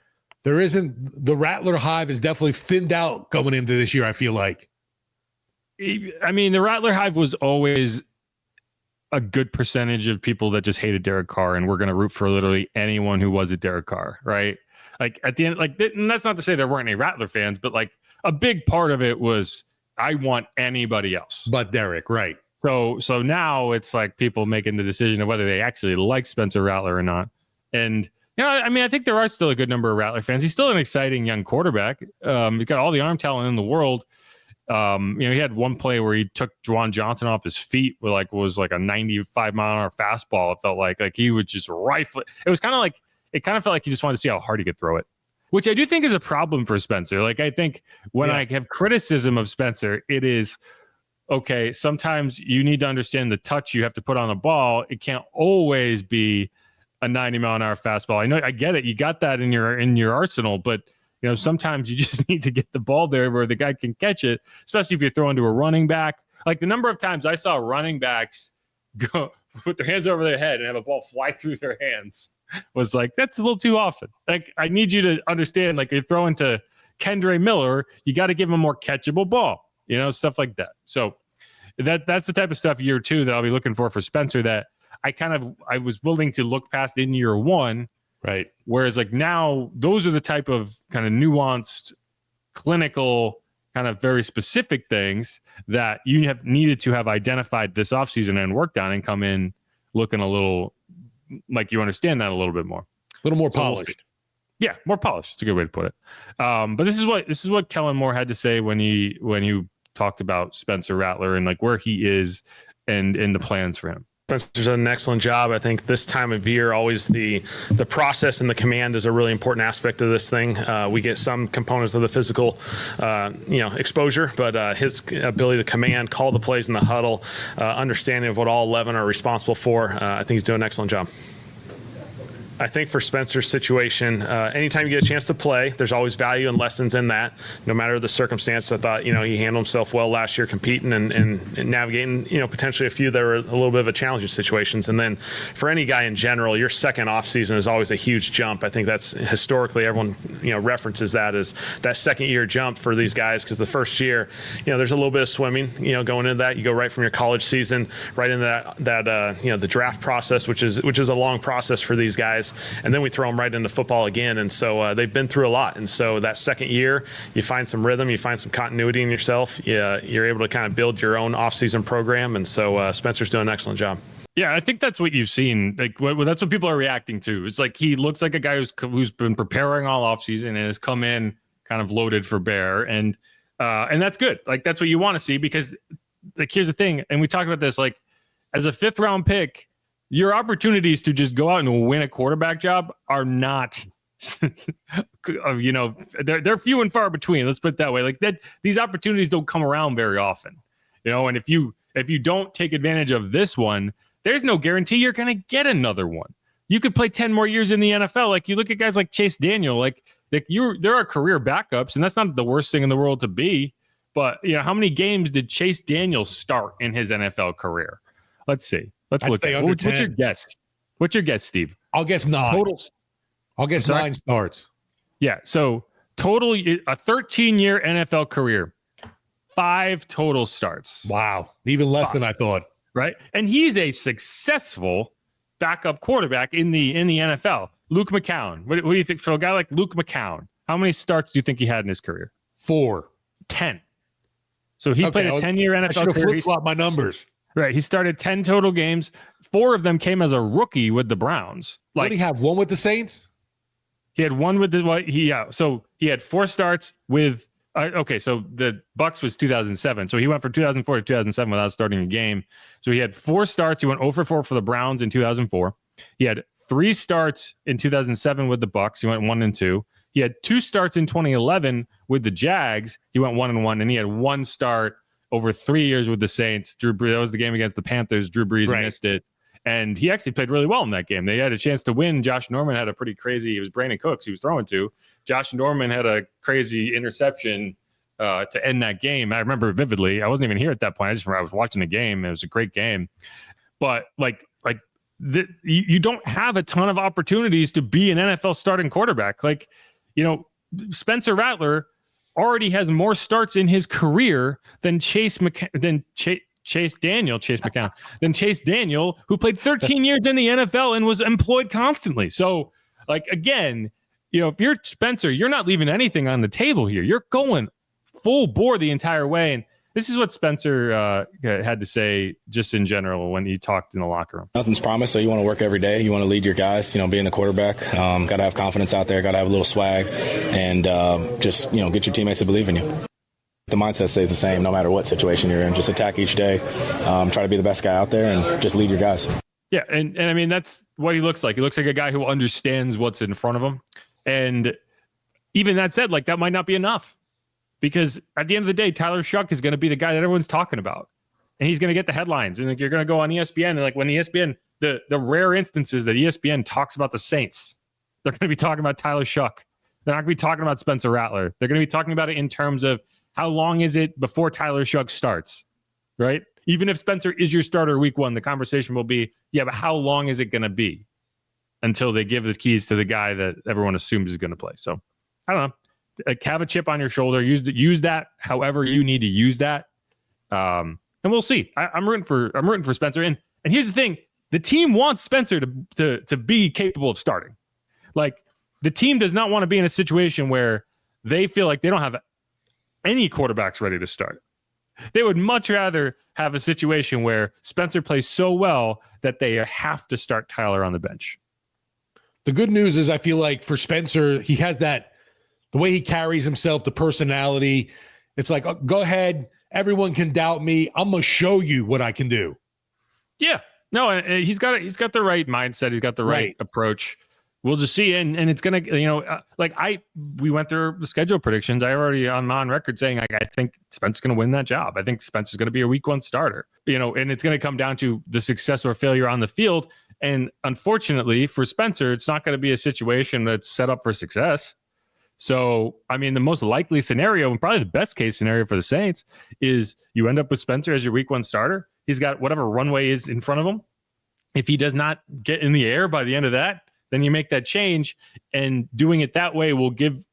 S1: There isn't, the Rattler hive is definitely thinned out coming into this year, I feel like.
S2: I mean, the Rattler hive was always a good percentage of people that just hated Derek Carr and were going to root for literally anyone who was a Derek Carr, right? Like at the end, and that's not to say there weren't any Rattler fans, but like a big part of it was I want anybody else
S1: but Derek, right?
S2: So now it's like people making the decision of whether they actually like Spencer Rattler or not. And I mean, I think there are still a good number of Rattler fans. He's still an exciting young quarterback. He's got all the arm talent in the world. He had one play where he took Juwan Johnson off his feet with was like a 95-mile-an-hour fastball. It felt like he would just rifle it. It kind of felt like he just wanted to see how hard he could throw it, which I do think is a problem for Spencer. Like, I think when I have criticism of Spencer, it is, okay, sometimes you need to understand the touch you have to put on the ball. It can't always be a 90-mile-an-hour fastball. I know, I get it. You got that in your arsenal, but sometimes you just need to get the ball there where the guy can catch it, especially if you're throwing to a running back. Like the number of times I saw running backs go put their hands over their head and have a ball fly through their hands was like, that's a little too often. Like, I need you to understand, like, you're throwing to Kendre Miller, you got to give him a more catchable ball, stuff like that. So that's the type of stuff year 2 that I'll be looking for Spencer, that I was willing to look past in year 1.
S1: Right.
S2: Whereas like now, those are the type of kind of nuanced, clinical, kind of very specific things that you have needed to have identified this offseason and worked on and come in looking a little like you understand that a little bit more.
S1: A little more polished.
S2: Yeah, more polished. It's a good way to put it. But this is what Kellen Moore had to say when he talked about Spencer Rattler and like where he is and the plans for him.
S5: Spencer's done an excellent job. I think this time of year, always the process and the command is a really important aspect of this thing. We get some components of the physical, exposure, but his ability to command, call the plays in the huddle, understanding of what all 11 are responsible for, I think he's doing an excellent job. I think for Spencer's situation, anytime you get a chance to play, there's always value and lessons in that, no matter the circumstance. I thought, he handled himself well last year competing and navigating, potentially a few that were a little bit of a challenging situations. And then for any guy in general, your second offseason is always a huge jump. I think that's historically everyone, references that as that second year jump for these guys, because the first year, there's a little bit of swimming, going into that. You go right from your college season right into that the draft process, which is a long process for these guys. And then we throw them right into football again. And so they've been through a lot. And so that second year, you find some rhythm, you find some continuity in yourself. You're able to kind of build your own offseason program. And so Spencer's doing an excellent job.
S2: Yeah, I think that's what you've seen. Like, that's what people are reacting to. It's like he looks like a guy who's been preparing all offseason and has come in kind of loaded for bear. And that's good. Like, that's what you want to see, because, like, here's the thing. And we talked about this, like, as a 5th round pick, your opportunities to just go out and win a quarterback job are not, they're few and far between. Let's put it that way. Like, that, these opportunities don't come around very often, and if you don't take advantage of this one, there's no guarantee you're going to get another one. You could play 10 more years in the NFL. Like, you look at guys like Chase Daniel, there are career backups, and that's not the worst thing in the world to be. But, how many games did Chase Daniel start in his NFL career? Let's see. Let's look at it. What's your guess? What's your guess, Steve?
S1: I'll guess 9.
S2: Totals.
S1: I'll guess 9 starts.
S2: Yeah. So total, a 13-year NFL career, 5 total starts.
S1: Wow. Even less than I thought.
S2: Right. And he's a successful backup quarterback in the NFL. Luke McCown. What do you think? For a guy like Luke McCown, how many starts do you think he had in his career?
S1: 4.
S2: 10. So he played a 10-year NFL
S1: I should have
S2: career.
S1: flip-flopped my numbers.
S2: Right. He started 10 total games. 4 of them came as a rookie with the Browns.
S1: What did he have? 1 with the Saints?
S2: He had 1 with the So he had 4 starts with. So the Bucs was 2007. So he went from 2004 to 2007 without starting a game. So he had 4 starts. He went 0 for 4 for the Browns in 2004. He had 3 starts in 2007 with the Bucs. He went 1-2. He had 2 starts in 2011 with the Jags. He went 1-1, and he had 1 start over 3 years with the Saints. Drew Brees, that was the game against the Panthers. Drew Brees missed it. And he actually played really well in that game. They had a chance to win. Josh Norman had a pretty crazy, it was Brandon Cooks he was throwing to. Josh Norman had a crazy interception to end that game. I remember it vividly. I wasn't even here at that point. I just remember I was watching the game. It was a great game. But you don't have a ton of opportunities to be an NFL starting quarterback. Spencer Rattler already has more starts in his career than Chase Daniel, who played 13 years in the NFL and was employed constantly. So, again, if you're Spencer, you're not leaving anything on the table here. You're going full bore the entire way. And this is what Spencer had to say just in general when he talked in the locker room.
S9: Nothing's promised, so you want to work every day. You want to lead your guys, being a quarterback. Got to have confidence out there, got to have a little swag, and just, get your teammates to believe in you. The mindset stays the same no matter what situation you're in. Just attack each day, try to be the best guy out there, and just lead your guys.
S2: Yeah, and I mean, that's what he looks like. He looks like a guy who understands what's in front of him. And even that said, that might not be enough. Because at the end of the day, Tyler Shough is going to be the guy that everyone's talking about. And he's going to get the headlines. And you're going to go on ESPN. And when ESPN, the rare instances that ESPN talks about the Saints, they're going to be talking about Tyler Shough. They're not going to be talking about Spencer Rattler. They're going to be talking about it in terms of how long is it before Tyler Shough starts, right? Even if Spencer is your starter week 1, the conversation will be, yeah, but how long is it going to be until they give the keys to the guy that everyone assumes is going to play? So I don't know. Have a chip on your shoulder. Use that however you need to use that, and we'll see. I'm rooting for Spencer. And here's the thing: the team wants Spencer to be capable of starting. The team does not want to be in a situation where they feel like they don't have any quarterbacks ready to start. They would much rather have a situation where Spencer plays so well that they have to start Tyler on the bench.
S1: The good news is I feel like for Spencer, he has that. The way he carries himself, the personality, it's like, go ahead. Everyone can doubt me. I'm going to show you what I can do.
S2: Yeah. No, he's got the right mindset. He's got the right approach. We'll just see. And it's going to, we went through the schedule predictions. I already on record saying, I think Spencer's going to win that job. I think Spencer's going to be a week 1 starter, and it's going to come down to the success or failure on the field. And unfortunately for Spencer, it's not going to be a situation that's set up for success. So, I mean, the most likely scenario and probably the best case scenario for the Saints is you end up with Spencer as your week 1 starter. He's got whatever runway is in front of him. If he does not get in the air by the end of that, then you make that change. And doing it that way will give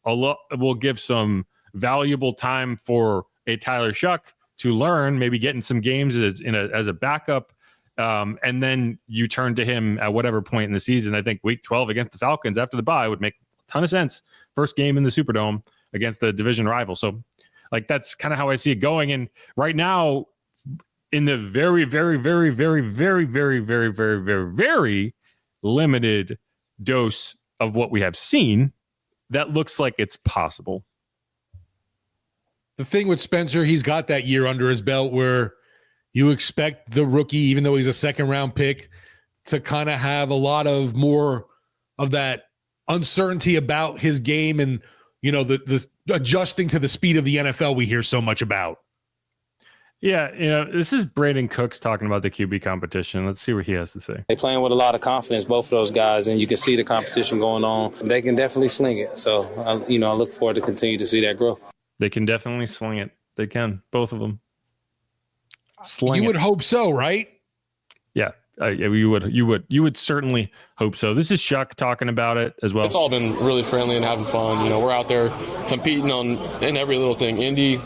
S2: some valuable time for a Tyler Shough to learn, maybe get in some games as a backup. And then you turn to him at whatever point in the season. I think week 12 against the Falcons after the bye would make a ton of sense. First game in the Superdome against the division rival. So that's kind of how I see it going. And right now in the very, very, very, very, very, very, very, very, very, very limited dose of what we have seen, that looks like it's possible.
S1: The thing with Spencer, he's got that year under his belt where you expect the rookie, even though he's a 2nd-round pick, to kind of have a lot of more of that uncertainty about his game and, the adjusting to the speed of the NFL we hear so much about.
S2: Yeah, this is Brandon Cooks talking about the QB competition. Let's see what he has to say.
S10: They're playing with a lot of confidence, both of those guys, and you can see the competition going on. They can definitely sling it. So, I look forward to continue to see that grow.
S2: They can definitely sling it. They can, both of them.
S1: You would hope so, right?
S2: Yeah. You would certainly hope so. This is Shough talking about it as well.
S11: It's all been really friendly and having fun. We're out there competing in every little thing. Indy,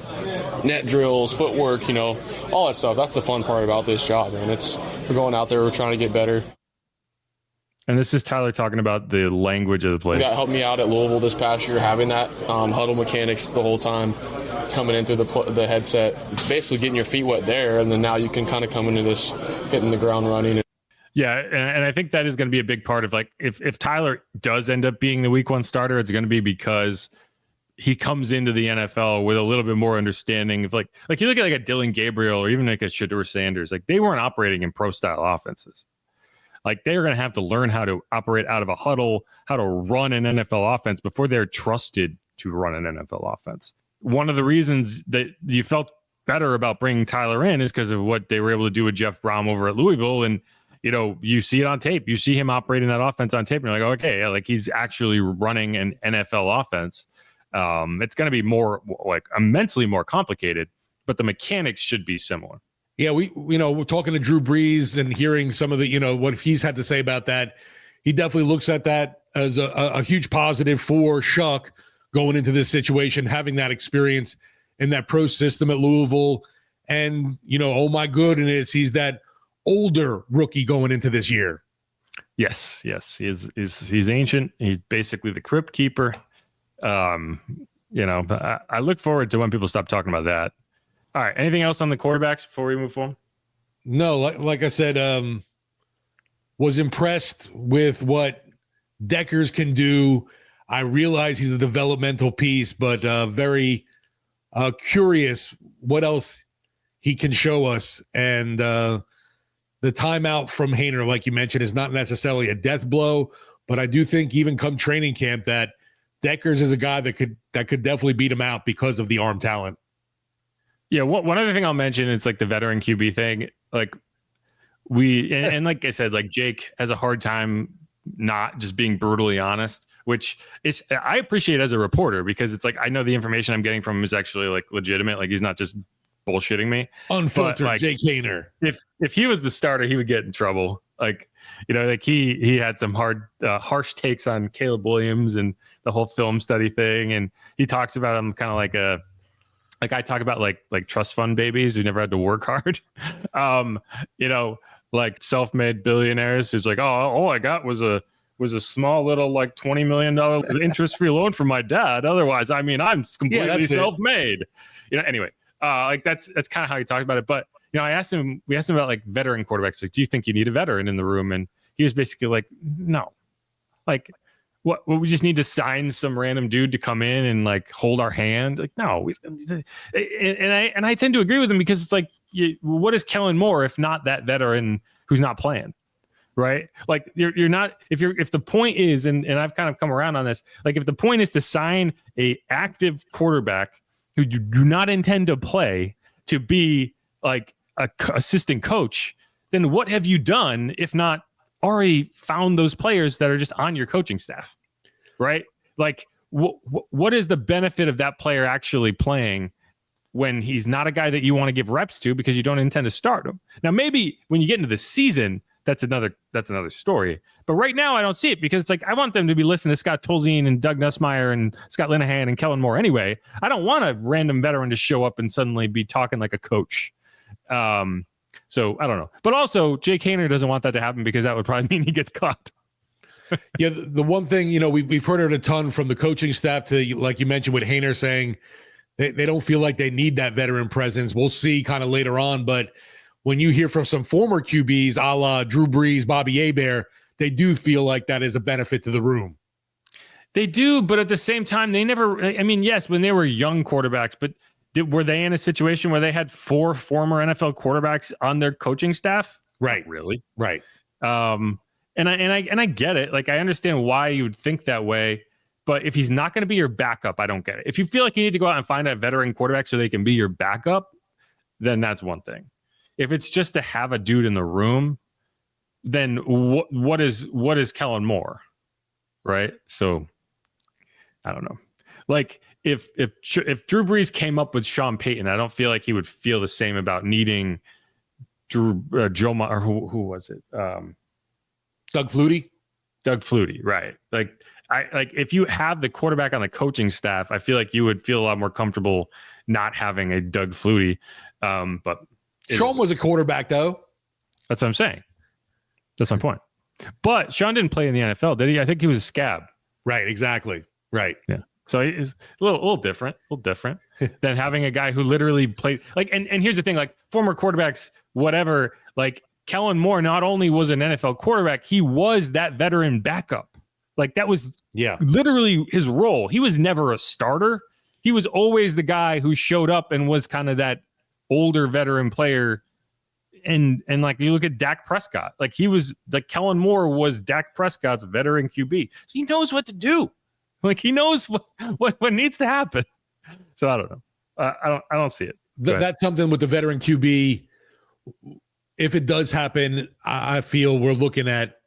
S7: net drills, footwork, all that stuff. That's the fun part about this job, man. We're going out there, we're trying to get better.
S2: And this is Tyler talking about the language of the play.
S7: That helped me out at Louisville this past year, having that huddle mechanics the whole time, coming in through the headset, basically getting your feet wet there, and then now you can kind of come into this hitting the ground running.
S2: Yeah, and I think that is going to be a big part of, like, if Tyler does end up being the week 1 starter, it's going to be because he comes into the NFL with a little bit more understanding of, like you look at like a Dylan Gabriel or even like a Shedeur Sanders, like they weren't operating in pro style offenses. Like they're going to have to learn how to operate out of a huddle, how to run an NFL offense before they're trusted to run an NFL offense. One of the reasons that you felt better about bringing Tyler in is because of what they were able to do with Jeff Brom over at Louisville. And, you see it on tape. You see him operating that offense on tape and you're like, okay, yeah, like he's actually running an NFL offense. It's going to be more like immensely more complicated, but the mechanics should be similar.
S1: Yeah, we're talking to Drew Brees and hearing some of the, what he's had to say about that. He definitely looks at that as a huge positive for Shough going into this situation, having that experience in that pro system at Louisville. And, oh my goodness, he's that older rookie going into this year.
S2: Yes. He's ancient. He's basically the crypt keeper. But I look forward to when people stop talking about that. All right. Anything else on the quarterbacks before we move forward?
S1: No, like I said, was impressed with what Dekkers can do. I realize he's a developmental piece, but very curious what else he can show us. And the timeout from Haener, like you mentioned, is not necessarily a death blow, but I do think even come training camp that Dekkers is a guy that could definitely beat him out because of the arm talent.
S2: Yeah, one other thing I'll mention is like the veteran QB thing. Like and like I said, like Jake has a hard time not just being brutally honest, which is I appreciate as a reporter because it's like I know the information I'm getting from him is actually like legitimate. Like he's not just bullshitting me.
S1: Unfiltered, like, Jake Haener.
S2: If he was the starter, he would get in trouble. Like like he had some harsh takes on Caleb Williams and the whole film study thing, and he talks about him kind of like I talk about like trust fund babies who never had to work hard, like self-made billionaires who's like, oh, all I got was a small little like $20 million interest-free loan from my dad. Otherwise, I'm completely self-made. Anyway, like that's kind of how he talked about it. But we asked him about like veteran quarterbacks. Like, do you think you need a veteran in the room? And he was basically like, no, like. What we just need to sign some random dude to come in and like hold our hand. Like, no, and I tend to agree with him because it's like, what is Kellen Moore if not that veteran who's not playing, right? Like you're not if the point is, and I've kind of come around on this, like if the point is to sign a active quarterback who you do not intend to play to be like a assistant coach, then what have you done if not already found those players that are just on your coaching staff, right? Like what is the benefit of that player actually playing when he's not a guy that you want to give reps to because you don't intend to start him? Now, maybe when you get into the season, that's another story. But right now I don't see it because it's like, I want them to be listening to Scott Tolzien and Doug Nussmeier and Scott Linehan and Kellen Moore anyway. I don't want a random veteran to show up and suddenly be talking like a coach. So I don't know, but also Jake Haener doesn't want that to happen because that would probably mean he gets caught.
S1: Yeah. The one thing, we've heard it a ton from the coaching staff to, like you mentioned with Haener saying they don't feel like they need that veteran presence. We'll see kind of later on. But when you hear from some former QBs, a la Drew Brees, Bobby Hebert, they do feel like that is a benefit to the room.
S2: They do. But at the same time, they never, yes, when they were young quarterbacks, but were they in a situation where they had 4 former NFL quarterbacks on their coaching staff?
S1: Right.
S2: Not really.
S1: Right.
S2: And I get it. Like, I understand why you would think that way, but if he's not going to be your backup, I don't get it. If you feel like you need to go out and find a veteran quarterback so they can be your backup, then that's one thing. If it's just to have a dude in the room, then what is Kellen Moore? Right. So I don't know. Like, if Drew Brees came up with Sean Payton, I don't feel like he would feel the same about needing Joe or who was it?
S1: Doug Flutie.
S2: Doug Flutie, right? Like if you have the quarterback on the coaching staff, I feel like you would feel a lot more comfortable not having a Doug Flutie. But
S1: Shough was a quarterback, though.
S2: That's what I'm saying. That's my point. But Sean didn't play in the NFL, did he? I think he was a scab.
S1: Right, exactly. Right.
S2: Yeah. So it's a little different than having a guy who literally played like, and here's the thing, like former quarterbacks, whatever, like Kellen Moore not only was an NFL quarterback, he was that veteran backup. Like that was literally his role. He was never a starter. He was always the guy who showed up and was kind of that older veteran player. And like you look at Dak Prescott, like he was like Kellen Moore was Dak Prescott's veteran QB. So he knows what to do. Like he knows what needs to happen. So I don't know. I don't see it.
S1: That's something with the veteran QB. If it does happen, I feel we're looking at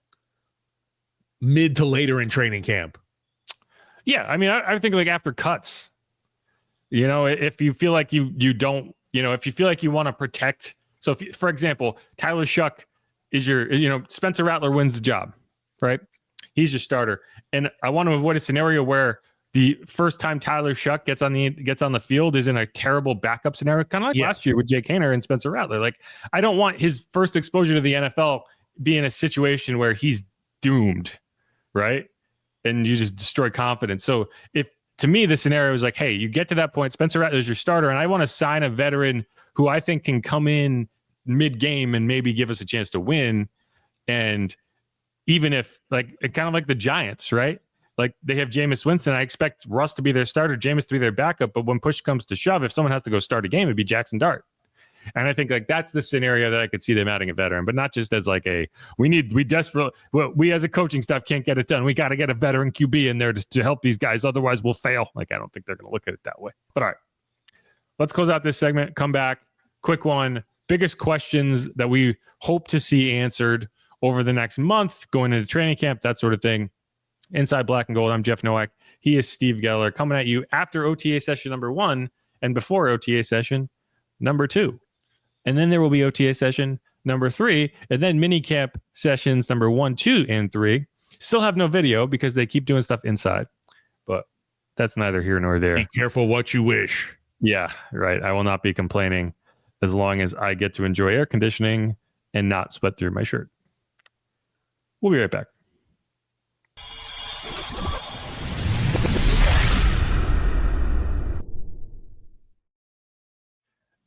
S1: mid to later in training camp.
S2: Yeah, I mean, I think like after cuts. You know, if you feel like you don't, you know, if you feel like you want to protect. So if, for example, Tyler Shough is your, you know, Spencer Rattler wins the job, right? He's your starter. And I want to avoid a scenario where the first time Tyler Shough gets on the field is in a terrible backup scenario, kind of like last year with Jake Kendre and Spencer Rattler. Like, I don't want his first exposure to the NFL be in a situation where he's doomed, right? And you just destroy confidence. So if, to me, the scenario is like, hey, you get to that point, Spencer Rattler is your starter, and I want to sign a veteran who I think can come in mid-game and maybe give us a chance to win. And even if, like, kind of like the Giants, right? Like, they have Jameis Winston. I expect Russ to be their starter, Jameis to be their backup. But when push comes to shove, if someone has to go start a game, it'd be Jackson Dart. And I think, like, that's the scenario that I could see them adding a veteran, but not just as like we as a coaching staff can't get it done. We got to get a veteran QB in there to help these guys. Otherwise, we'll fail. Like, I don't think they're going to look at it that way. But all right, let's close out this segment. Come back. Quick one. Biggest questions that we hope to see answered over the next month, going into training camp, that sort of thing. Inside Black and Gold, I'm Jeff Nowak. He is Steve Geller, coming at you after OTA session number 1 and before OTA session number 2. And then there will be OTA session number 3, and then mini camp sessions number 1, 2, and 3. Still have no video because they keep doing stuff inside, but that's neither here nor there.
S1: Be careful what you wish.
S2: Yeah, right. I will not be complaining as long as I get to enjoy air conditioning and not sweat through my shirt. We'll be right back.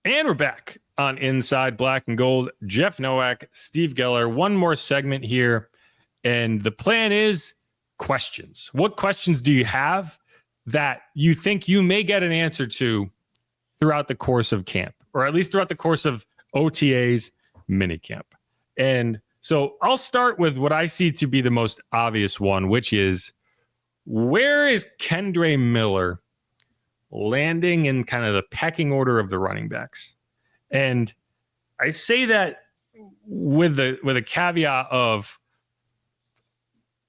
S2: And we're back on Inside Black and Gold. Jeff Nowak, Steve Geller. One more segment here. And the plan is questions. What questions do you have that you think you may get an answer to throughout the course of camp, or at least throughout the course of OTA's minicamp? And so I'll start with what I see to be the most obvious one, which is, where is Kendre Miller landing in kind of the pecking order of the running backs? And I say that with a caveat of,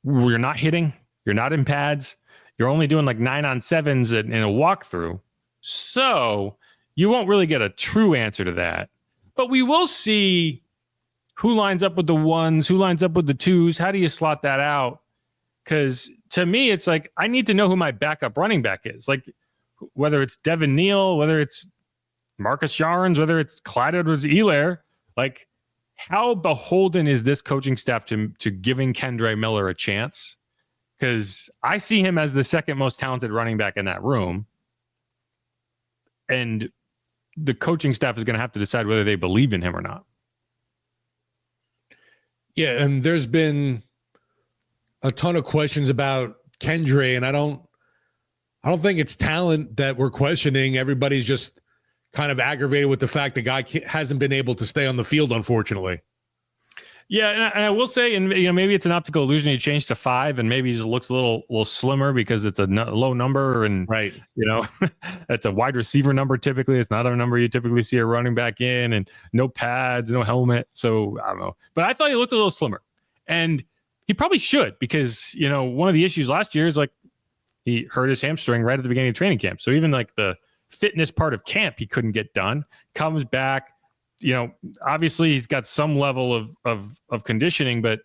S2: you're not hitting, you're not in pads, you're only doing like 9-on-7s in a walkthrough. So you won't really get a true answer to that. But we will see who lines up with the 1s, who lines up with the 2s. How do you slot that out? Because to me, it's like, I need to know who my backup running back is. Like, whether it's Devin Neal, whether it's Marcus Yarns, whether it's Clyde Edwards-Helaire, like, how beholden is this coaching staff to giving Kendre Miller a chance? Because I see him as the second most talented running back in that room. And the coaching staff is going to have to decide whether they believe in him or not.
S1: Yeah, and there's been a ton of questions about Kendre, and I don't think it's talent that we're questioning. Everybody's just kind of aggravated with the fact the guy hasn't been able to stay on the field, unfortunately.
S2: Yeah, and I will say, and maybe it's an optical illusion. He changed to 5, and maybe he just looks a little slimmer because it's a low number, and
S1: right,
S2: it's a wide receiver number. Typically, it's not a number you typically see a running back in, and no pads, no helmet. So I don't know, but I thought he looked a little slimmer, and he probably should, because one of the issues last year is like he hurt his hamstring right at the beginning of training camp. So even like the fitness part of camp, he couldn't get done. Comes back. Obviously he's got some level of conditioning, but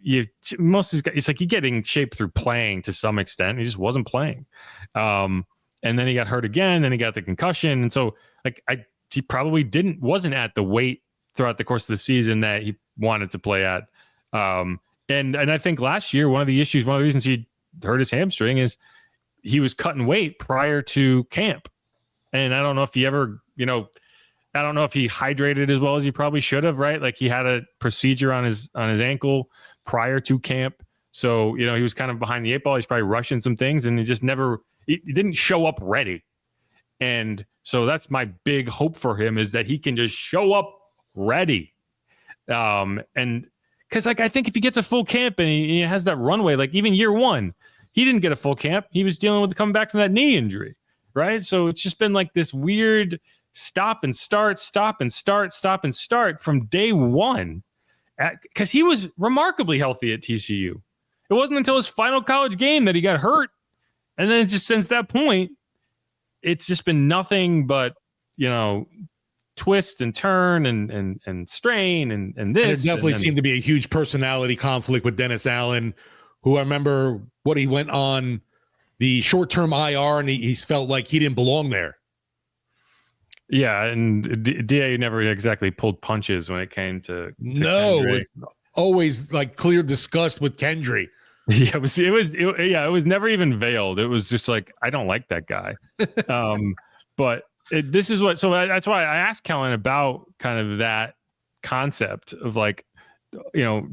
S2: it's like you get in shape through playing to some extent. He just wasn't playing. And and then he got hurt again, then he got the concussion. And so like he probably wasn't at the weight throughout the course of the season that he wanted to play at. And I think last year, one of the reasons he hurt his hamstring is he was cutting weight prior to camp. And I don't know if he ever, I don't know if he hydrated as well as he probably should have, right? Like he had a procedure on his ankle prior to camp. So, he was kind of behind the 8 ball. He's probably rushing some things and he didn't show up ready. And so that's my big hope for him, is that he can just show up ready. And because like I think if he gets a full camp and he has that runway, like even year one, he didn't get a full camp. He was dealing with coming back from that knee injury, right? So it's just been like this weird stop and start from day one, because he was remarkably healthy at TCU. It wasn't until his final college game that he got hurt, and then just since that point, it's just been nothing but twist and turn and strain and this.
S1: And there definitely seemed to be a huge personality conflict with Dennis Allen, who I remember he went on the short-term IR and he felt like he didn't belong there.
S2: Yeah, and DA never exactly pulled punches when it came to
S1: Kendre. Always like clear disgust with Kendre.
S2: Yeah, it was never even veiled. It was just like, I don't like that guy. But this is what, so that's why I asked Kellen about kind of that concept of like, do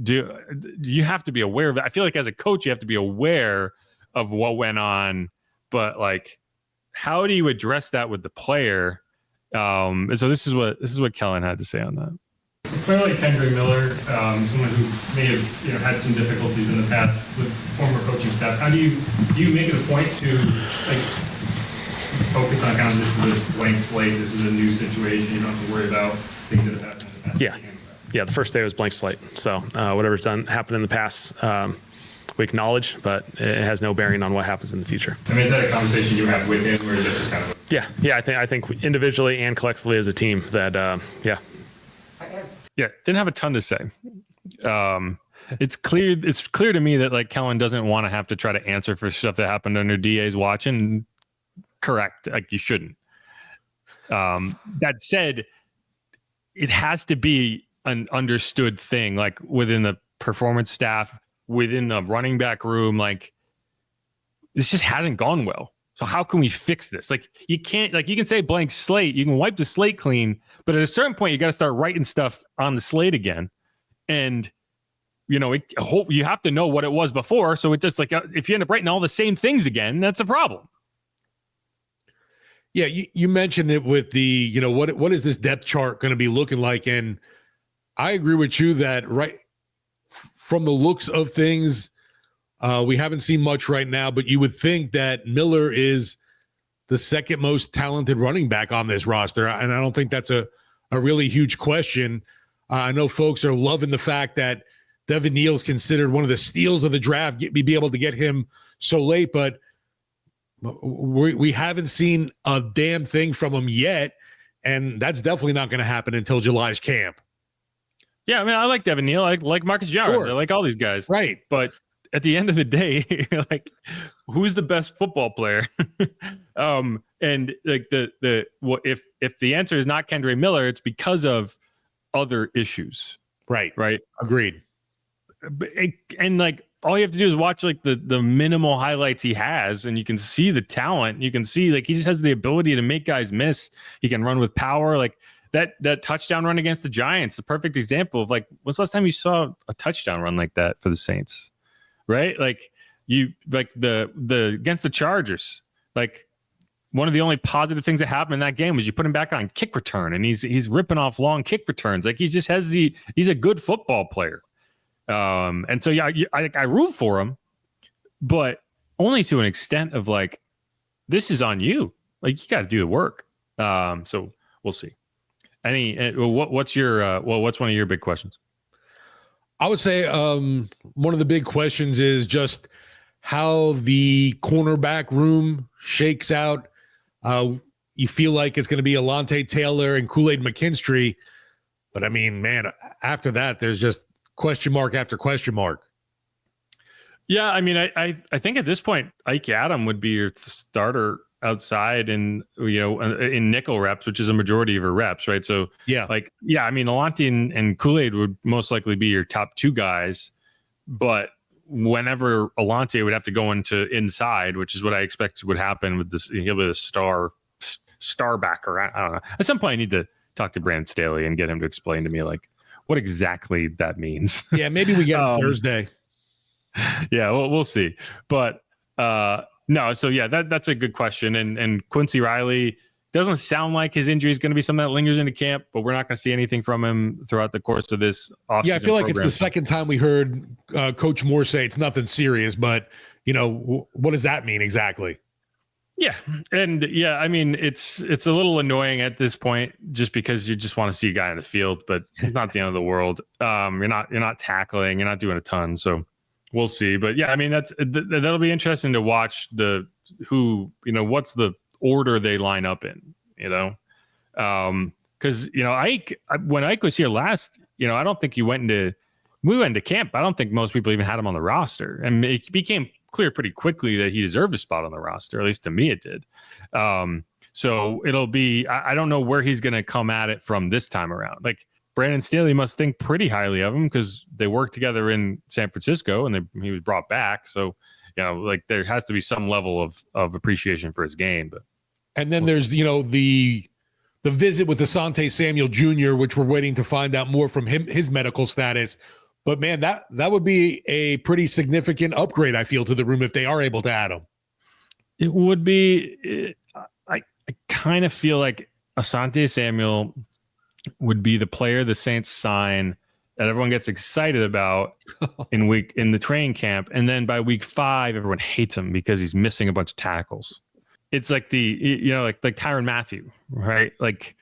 S2: you have to be aware of it? I feel like as a coach, you have to be aware of what went on, but like, how do you address that with the player? And so this is what Kellen had to say on that.
S8: Clearly, Kendre Miller, someone who may have had some difficulties in the past with former coaching staff. How do you make it a point to like focus on kind of this is a blank slate, this is a new situation, you don't have to worry about things that have happened in the past?
S5: Yeah. The first day was blank slate. So whatever's happened in the past, we acknowledge, but it has no bearing on what happens in the future.
S8: I mean, is that a conversation you have with him, or is it just kind of?
S5: Yeah. I think individually and collectively as a team that,
S2: Yeah, didn't have a ton to say. It's clear to me that like Kellen doesn't want to have to try to answer for stuff that happened under DA's watch, and correct, like you shouldn't. That said, it has to be an understood thing, like within the performance staff, within the running back room, like this just hasn't gone well. So how can we fix this? Like you can't, like you can say blank slate, you can wipe the slate clean, but at a certain point you got to start writing stuff on the slate again. And you have to know what it was before. So it's just like, if you end up writing all the same things again, that's a problem.
S1: Yeah. You mentioned it with the, what is this depth chart going to be looking like? And I agree with you that right from the looks of things, we haven't seen much right now, but you would think that Miller is the second most talented running back on this roster. And I don't think that's a really huge question. I know folks are loving the fact that Devin Neal's considered one of the steals of the draft, be able to get him so late, but we haven't seen a damn thing from him yet. And that's definitely not going to happen until July's camp.
S2: Yeah, I mean, I like Devin Neal. I like Marcus Jones. Sure. I like all these guys.
S1: Right.
S2: But at the end of the day, like, who's the best football player? And like if the answer is not Kendre Miller, it's because of other issues.
S1: Right.
S2: Agreed. And like all you have to do is watch like the minimal highlights he has, and you can see the talent. You can see like he just has the ability to make guys miss. He can run with power. Like that touchdown run against the Giants, the perfect example of like, when's the last time you saw a touchdown run like that for the Saints? Right? Like the against the Chargers, like one of the only positive things that happened in that game was you put him back on kick return, and he's ripping off long kick returns. Like he just has he's a good football player. And so, yeah, I root for him, but only to an extent of like, this is on you. Like you got to do the work. So we'll see. What's one of your big questions?
S1: I would say one of the big questions is just how the cornerback room shakes out. You feel like it's going to be Alontae Taylor and Kool-Aid McKinstry, but I mean, man, after that, there's just question mark after question mark.
S2: Yeah, I mean, I think at this point, Ike Adam would be your starter outside and, in nickel reps, which is a majority of her reps, right? So I mean, Alante and Kool-Aid would most likely be your top two guys, but whenever Alante would have to go into inside, which is what I expect would happen with this, he'll be the star backer. I don't know. At some point I need to talk to Brandon Staley and get him to explain to me like what exactly that means.
S1: Yeah, maybe we get it Thursday.
S2: Yeah, we'll see. But no, so yeah, that's a good question. And Quincy Riley doesn't sound like his injury is going to be something that lingers into camp, but we're not going to see anything from him throughout the course of this offseason.
S1: Yeah, I feel like
S2: program.
S1: it's the second time we heard Coach Moore say it's nothing serious, but what does that mean exactly?
S2: Yeah. And yeah, I mean, it's a little annoying at this point just because you just want to see a guy in the field, but it's not the end of the world. You're not tackling, you're not doing a ton. So we'll see. But yeah, I mean, that'll be interesting to watch what's the order they line up in, because Ike, when Ike was here last, I don't think we went into camp. I don't think most people even had him on the roster, and it became clear pretty quickly that he deserved a spot on the roster. At least to me, it did. So it'll be. I don't know where he's going to come at it from this time around. Like Brandon Staley must think pretty highly of him because they worked together in San Francisco and he was brought back. So like there has to be some level of appreciation for his game, but.
S1: And then there's, the visit with Asante Samuel Jr., which we're waiting to find out more from him, his medical status. But man, that would be a pretty significant upgrade, I feel, to the room if they are able to add him.
S2: It would be. I kind of feel like Asante Samuel would be the player the Saints sign that everyone gets excited about in the training camp, and then by week 5, everyone hates him because he's missing a bunch of tackles. It's like like Tyrann Mathieu, right? Like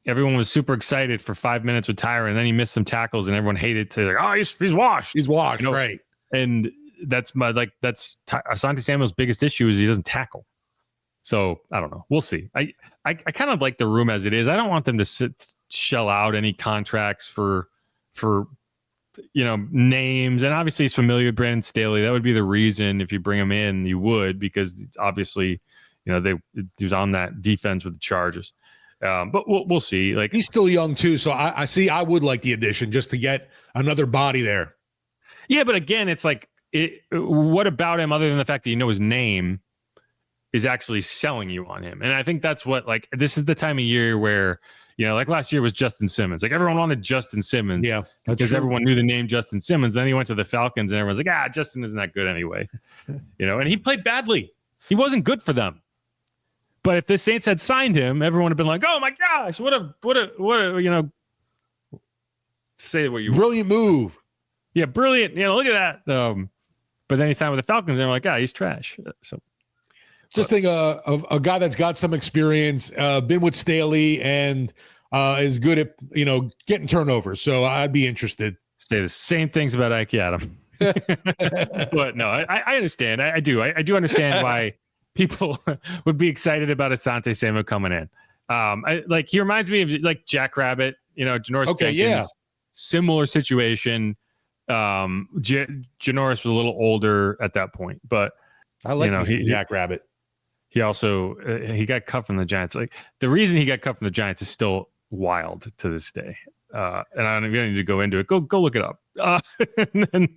S2: everyone was super excited for 5 minutes with Tyrann, and then he missed some tackles, and everyone hated to like, oh, he's washed.
S1: He's washed, right?
S2: And that's Asante Samuel's biggest issue is he doesn't tackle. So I don't know. We'll see. I kind of like the room as it is. I don't want them to shell out any contracts for names, and obviously he's familiar with Brandon Staley. That would be the reason if you bring him in, you would, because obviously. He was on that defense with the Chargers, but we'll see. Like
S1: he's still young too, so I would like the addition just to get another body there.
S2: Yeah, but again, it's like, what about him other than the fact that his name is actually selling you on him? And I think that's what this is the time of year where like last year was Justin Simmons. Like everyone wanted Justin Simmons, because everyone knew the name Justin Simmons. Then he went to the Falcons, and everyone's like, Justin isn't that good anyway, and he played badly. He wasn't good for them. But if the Saints had signed him, everyone would have been like, "Oh my gosh, what a say what you
S1: brilliant move."
S2: Yeah, brilliant. Look at that. But then he signed with the Falcons, and they're like, he's trash. So
S1: just think of a guy that's got some experience, been with Staley, and is good at getting turnovers. So I'd be interested.
S2: Say the same things about Ike Adam. But no, I understand. I do understand why. People would be excited about Asante Samuel coming in. He reminds me of like Jackrabbit, Janoris Jenkins, yeah. Similar situation. Janoris was a little older at that point, but
S1: I like Jackrabbit.
S2: He also he got cut from the Giants. Like the reason he got cut from the Giants is still wild to this day. And I don't even need to go into it. Go look it up. And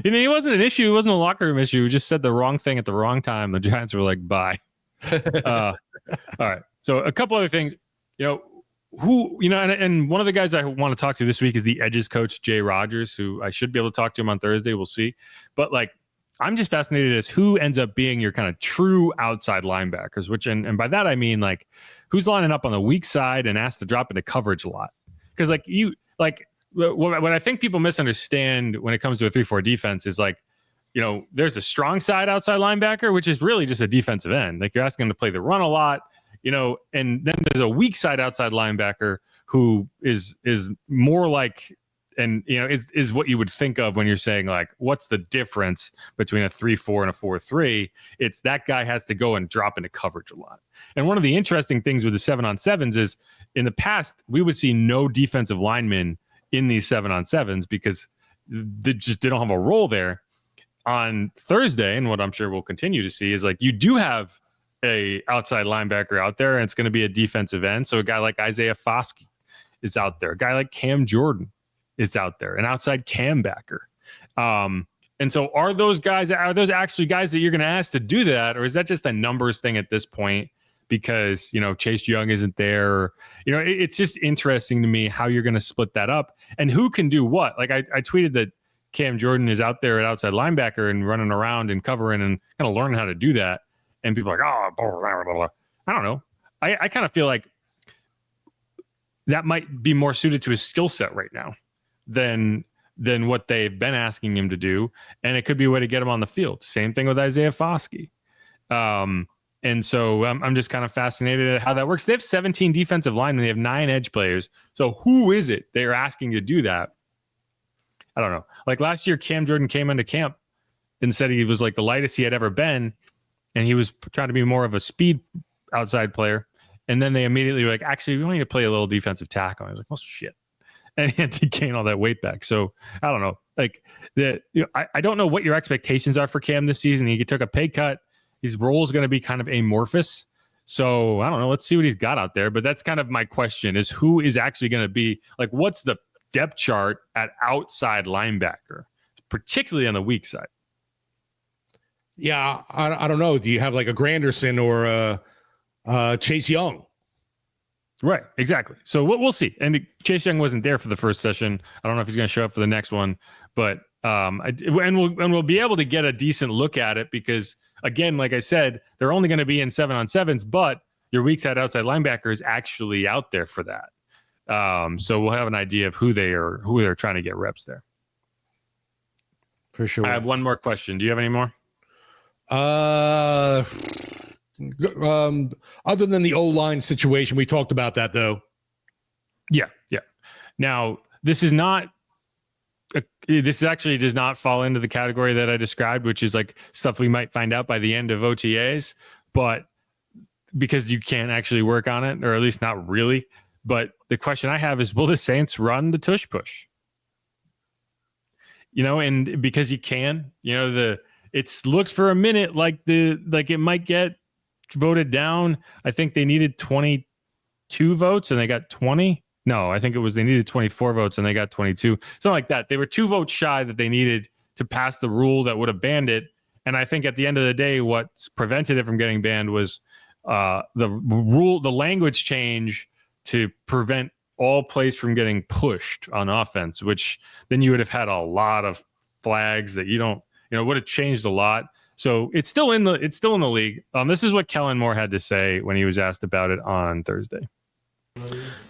S2: he wasn't an issue. It wasn't a locker room issue. He just said the wrong thing at the wrong time. The Giants were like, bye. All right. So a couple other things, and one of the guys I want to talk to this week is the Edges coach, Jay Rodgers, who I should be able to talk to him on Thursday. We'll see. But I'm just fascinated as who ends up being your kind of true outside linebackers, which, and by that, I mean, who's lining up on the weak side and asked to drop into coverage a lot. Because what I think people misunderstand when it comes to a 3-4 defense is there's a strong side outside linebacker, which is really just a defensive end. Like you're asking him to play the run a lot, and then there's a weak side outside linebacker who is more like, and is what you would think of when you're saying what's the difference between a 3-4 and a 4-3? It's that guy has to go and drop into coverage a lot. And one of the interesting things with the 7-on-7s is in the past, we would see no defensive linemen in these 7-on-7s because they don't have a role there. On Thursday, and what I'm sure we'll continue to see is you do have a outside linebacker out there, and it's going to be a defensive end. So a guy like Isaiah Foskey is out there. A guy like Cam Jordan is out there, an outside cam backer. And so are those actually guys that you're going to ask to do that? Or is that just a numbers thing at this point? Because, Chase Young isn't there. It's just interesting to me how you're going to split that up and who can do what. Like I tweeted that Cam Jordan is out there at outside linebacker and running around and covering and kind of learning how to do that. And people are like, blah, blah, blah, blah. I don't know. I kind of feel like that might be more suited to his skill set right now than what they've been asking him to do. And it could be a way to get him on the field. Same thing with Isaiah Foskey. And so I'm just kind of fascinated at how that works. They have 17 defensive linemen. They have 9 edge players. So who is it they're asking to do that? I don't know. Like last year, Cam Jordan came into camp and said he was like the lightest he had ever been. And he was trying to be more of a speed outside player. And then they immediately were like, actually, we want you to play a little defensive tackle. I was like, well, shit. And he had to gain all that weight back. So I don't know. Like I don't know what your expectations are for Cam this season. He took a pay cut. His role is going to be kind of amorphous. So I don't know. Let's see what he's got out there. But that's kind of my question is who is actually going to be like, what's the depth chart at outside linebacker, particularly on the weak side?
S1: Yeah, I don't know. Do you have like a Granderson or a Chase Young?
S2: Right, exactly. So we'll see. And Chase Young wasn't there for the first session. I don't know if he's going to show up for the next one, but we'll be able to get a decent look at it because, again, like I said, they're only going to be in 7-on-7s, but your weak side outside linebacker is actually out there for that. So we'll have an idea of who they're trying to get reps there.
S1: For sure.
S2: I have one more question. Do you have any more?
S1: Other than the O-line situation, we talked about that though.
S2: Yeah. Now, this actually does not fall into the category that I described, which is like stuff we might find out by the end of OTAs, but because you can't actually work on it, or at least not really. But the question I have is, will the Saints run the tush push? And because you can, it's looked for a minute like it might get voted down. I think they needed 22 votes and they got 20. No, I think they needed 24 votes and they got 22. Something like that. They were 2 votes shy that they needed to pass the rule that would have banned it. And I think at the end of the day, what's prevented it from getting banned was the language change to prevent all plays from getting pushed on offense, which then you would have had a lot of flags that would have changed a lot. So it's still in the league. This is what Kellen Moore had to say when he was asked about it on Thursday.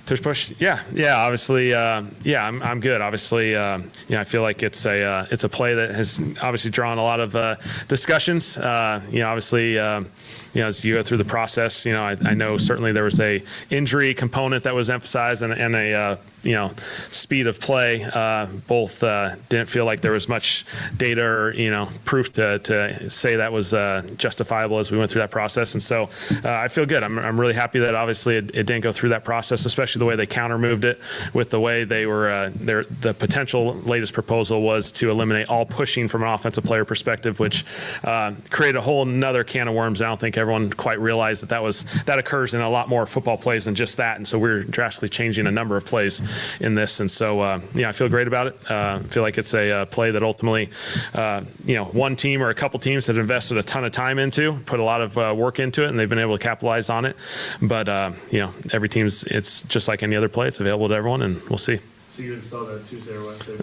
S5: Tush push, yeah. Obviously, I'm good. Obviously, I feel like it's a play that has obviously drawn a lot of discussions. Obviously, as you go through the process, I know certainly there was a injury component that was emphasized and a speed of play. Both didn't feel like there was much data or proof to say that was justifiable as we went through that process. And so I feel good. I'm really happy that obviously it didn't go through that process, especially the way they counter moved it with the way they were. The potential latest proposal was to eliminate all pushing from an offensive player perspective, which created a whole nother can of worms. I don't think everyone quite realized that occurs in a lot more football plays than just that. And so we're drastically changing a number of plays in this. And so, I feel great about it. I feel like it's a play that ultimately, one team or a couple teams have invested a ton of time into, put a lot of work into it, and they've been able to capitalize on it. But, every team's, it's just like any other play. It's available to everyone, and we'll see.
S6: So you install that Tuesday or Wednesday?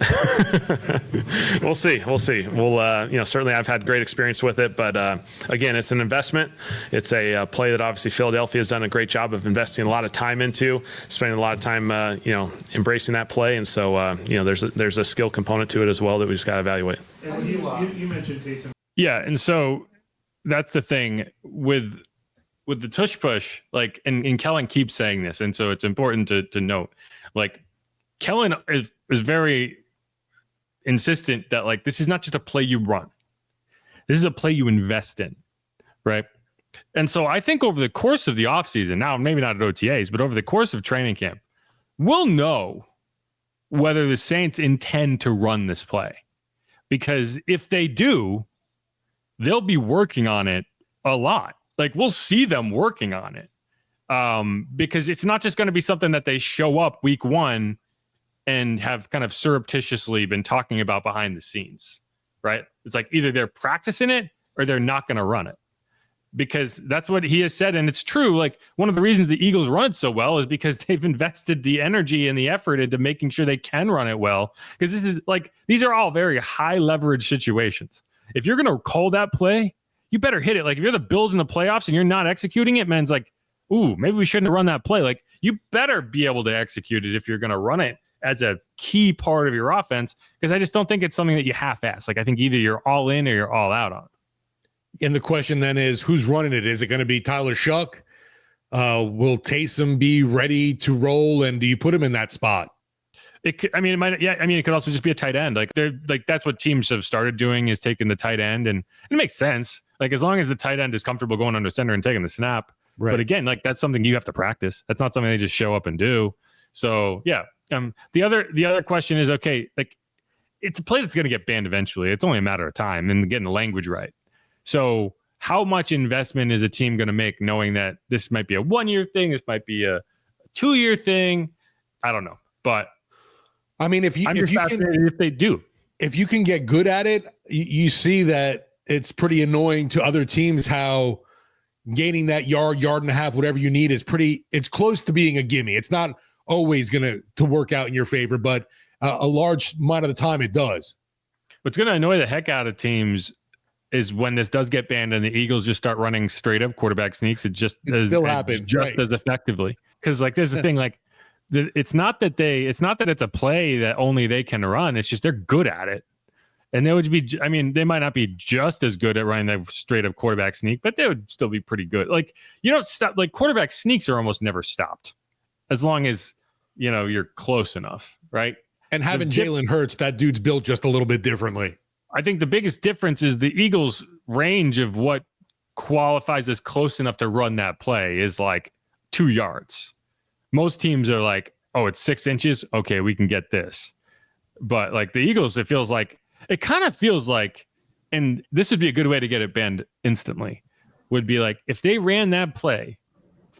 S5: We'll see. We'll, certainly I've had great experience with it, but again, it's an investment. It's a play that obviously Philadelphia has done a great job of investing a lot of time into, spending a lot of time, embracing that play. And so, there's a skill component to it as well that we just got to evaluate.
S6: And you mentioned Taysom.
S2: Yeah. And so that's the thing with the tush push, like, and Kellen keeps saying this. And so it's important to note, like, Kellen is very insistent that, like, this is not just a play you run. This is a play you invest in, right? And so I think over the course of the offseason, now maybe not at OTAs, but over the course of training camp, we'll know whether the Saints intend to run this play. Because if they do, they'll be working on it a lot. like we'll see them working on it. Because it's not just going to be something that they show up week one and have kind of surreptitiously been talking about behind the scenes, right? It's like either they're practicing it or they're not going to run it, because that's what he has said. And it's true. Like one of the reasons the Eagles run it so well is because they've invested the energy and the effort into making sure they can run it well. Because this is like, these are all very high leverage situations. If you're going to call that play, you better hit it. Like if you're the Bills in the playoffs and you're not executing it, man's like, ooh, maybe we shouldn't have run that play. Like you better be able to execute it if you're going to run it as a key part of your offense. Because I just don't think it's something that you half-ass. Like I think either you're all in or you're all out on.
S1: And the question then is, who's running it? Is it going to be Tyler Shough? Will Taysom be ready to roll? And do you put him in that spot?
S2: It could, I mean, it might, yeah. I mean, it could also just be a tight end. Like they're like, that's what teams have started doing, is taking the tight end, and it makes sense. Like as long as the tight end is comfortable going under center and taking the snap. Right. But again, like that's something you have to practice. That's not something they just show up and do. So yeah. The other question is, okay, like it's a play that's going to get banned eventually. It's only a matter of time and getting the language right. So how much investment is a team going to make knowing that this might be a 1-year thing, this might be a 2-year thing? I don't know. But
S1: I mean, if
S2: they do,
S1: if you can get good at it, you see that it's pretty annoying to other teams how gaining that yard and a half, whatever you need, it's close to being a gimme. It's not always going to work out in your favor, but a large amount of the time it does.
S2: What's going to annoy the heck out of teams is when this does get banned and the Eagles just start running straight up quarterback sneaks. It still happens just as effectively. Because like there's the thing, like it's not that it's a play that only they can run. It's just they're good at it. And they would be, I mean, they might not be just as good at running that straight up quarterback sneak, but they would still be pretty good. Like you don't stop, like quarterback sneaks are almost never stopped as long as, you know, you're close enough, right?
S1: And having Jalen Hurts, that dude's built just a little bit differently.
S2: I think the biggest difference is the Eagles' range of what qualifies as close enough to run that play is like 2 yards. Most teams are like, oh, it's 6 inches. Okay, we can get this. But like the Eagles, it kind of feels like, and this would be a good way to get it banned instantly, would be like if they ran that play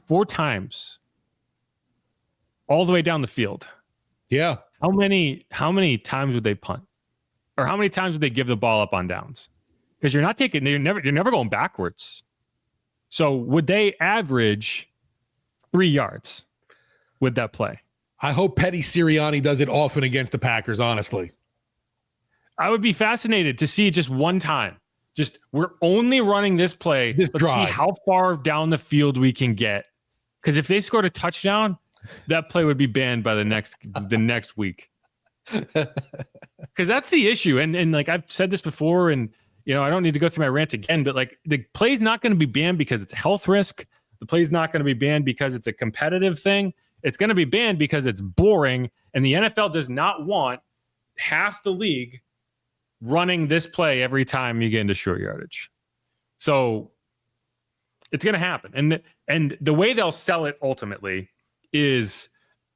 S2: 4 times all the way down the field.
S1: Yeah.
S2: How many times would they punt? Or how many times would they give the ball up on downs? Because you're never going backwards. So would they average 3 yards with that play?
S1: I hope Petty Sirianni does it often against the Packers, honestly.
S2: I would be fascinated to see just one time. Just we're only running this play. Let's see how far down the field we can get. Because if they scored a touchdown, that play would be banned by the next week. Because that's the issue. And like I've said this before, and you know, I don't need to go through my rant again, but like the play's not going to be banned because it's a health risk. The play's not going to be banned because it's a competitive thing. It's going to be banned because it's boring. And the NFL does not want half the league running this play every time you get into short yardage. So it's going to happen. And the way they'll sell it ultimately is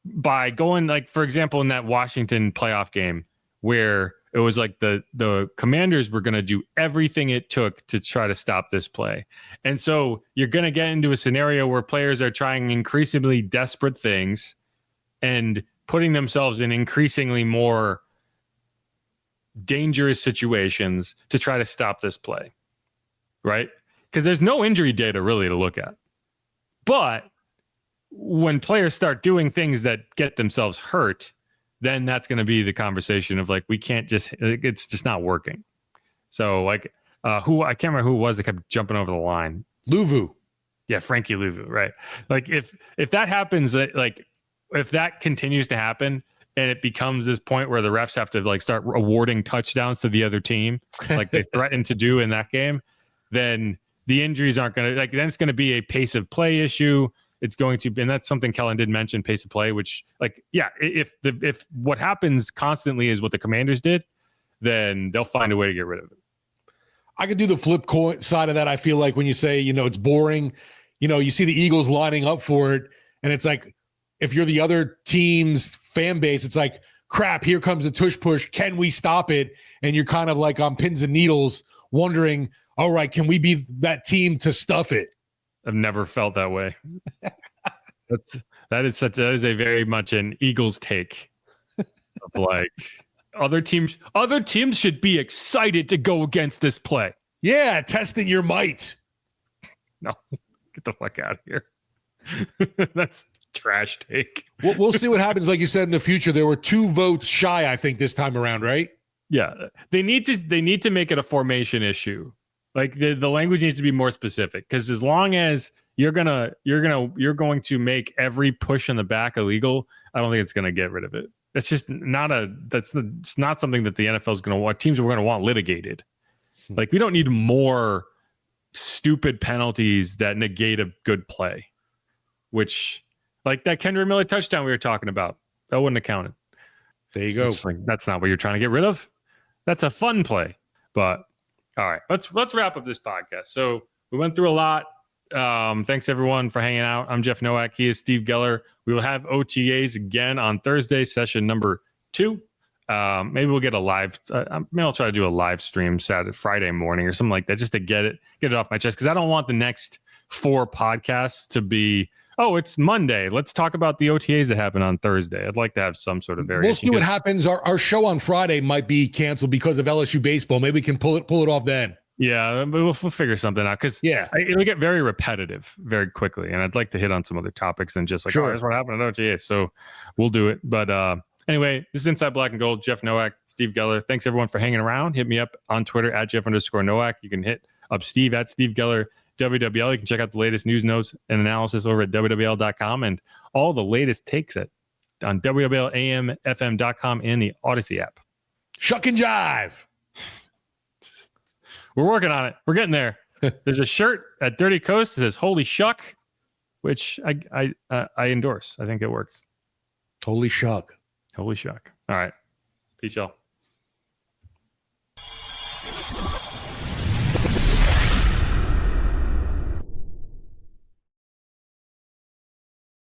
S2: by going, like, for example, in that Washington playoff game where it was like the Commanders were going to do everything it took to try to stop this play. And so you're going to get into a scenario where players are trying increasingly desperate things and putting themselves in increasingly more dangerous situations to try to stop this play, right? Because there's no injury data really to look at. But when players start doing things that get themselves hurt, then that's going to be the conversation of like, we can't just, it's just not working. So like, I can't remember who it was that kept jumping over the line.
S1: Louvu.
S2: Yeah, Frankie Louvu, right? Like if that happens, like if that continues to happen and it becomes this point where the refs have to like start awarding touchdowns to the other team, like they threatened to do in that game, then the injuries aren't going to, like, then it's going to be a pace of play issue. It's going to, and that's something Kellen did mention, pace of play, which, like, yeah, if what happens constantly is what the Commanders did, then they'll find a way to get rid of it.
S1: I could do the flip side of that. I feel like when you say, you know, it's boring, you know, you see the Eagles lining up for it, and it's like, if you're the other team's fan base, it's like, crap, here comes the tush push. Can we stop it? And you're kind of like on pins and needles wondering, all right, can we be that team to stuff it?
S2: I've never felt that way. That is a very much an Eagles take. Of like other teams should be excited to go against this play.
S1: Yeah, testing your might.
S2: No, get the fuck out of here. That's trash take.
S1: We'll see what happens. Like you said, in the future, there were 2 votes shy, I think, this time around, right?
S2: Yeah, they need to make it a formation issue. Like the language needs to be more specific, because as long as you're going to make every push in the back illegal, I don't think it's going to get rid of it. It's just not it's not something that the NFL is going to want. Teams are going to want litigated. Like, we don't need more stupid penalties that negate a good play, which, like that Kendre Miller touchdown we were talking about, that wouldn't have counted.
S1: There you go.
S2: Like, that's not what you're trying to get rid of. That's a fun play. But all right, let's wrap up this podcast. So we went through a lot. Thanks everyone for hanging out. I'm Jeff Nowak. He is Steve Geller. We will have OTAs again on Thursday, session number 2. Maybe we'll get a live. Maybe I'll try to do a live stream Friday morning or something like that, just to get it off my chest, because I don't want the next 4 podcasts to be, oh, it's Monday, let's talk about the OTAs that happen on Thursday. I'd like to have some sort of variation.
S1: We'll see what happens. Our show on Friday might be canceled because of LSU baseball. Maybe we can pull it off then.
S2: Yeah, we'll figure something out, because it'll get very repetitive very quickly, and I'd like to hit on some other topics than just like, oh, here's what happened at OTA. So we'll do it. But anyway, this is Inside Black and Gold. Jeff Nowak, Steve Geller. Thanks everyone for hanging around. Hit me up on Twitter at Jeff_Nowak. You can hit up Steve at Steve Geller WWL. You can check out the latest news notes and analysis over at WWL.com, and all the latest takes on WWLAMFM.com and the Audacy app.
S1: Shuck and jive.
S2: We're working on it. We're getting there. There's a shirt at Dirty Coast that says "Holy Shuck," which I endorse. I think it works.
S1: Holy Shuck.
S2: Holy Shuck. All right. Peace, y'all.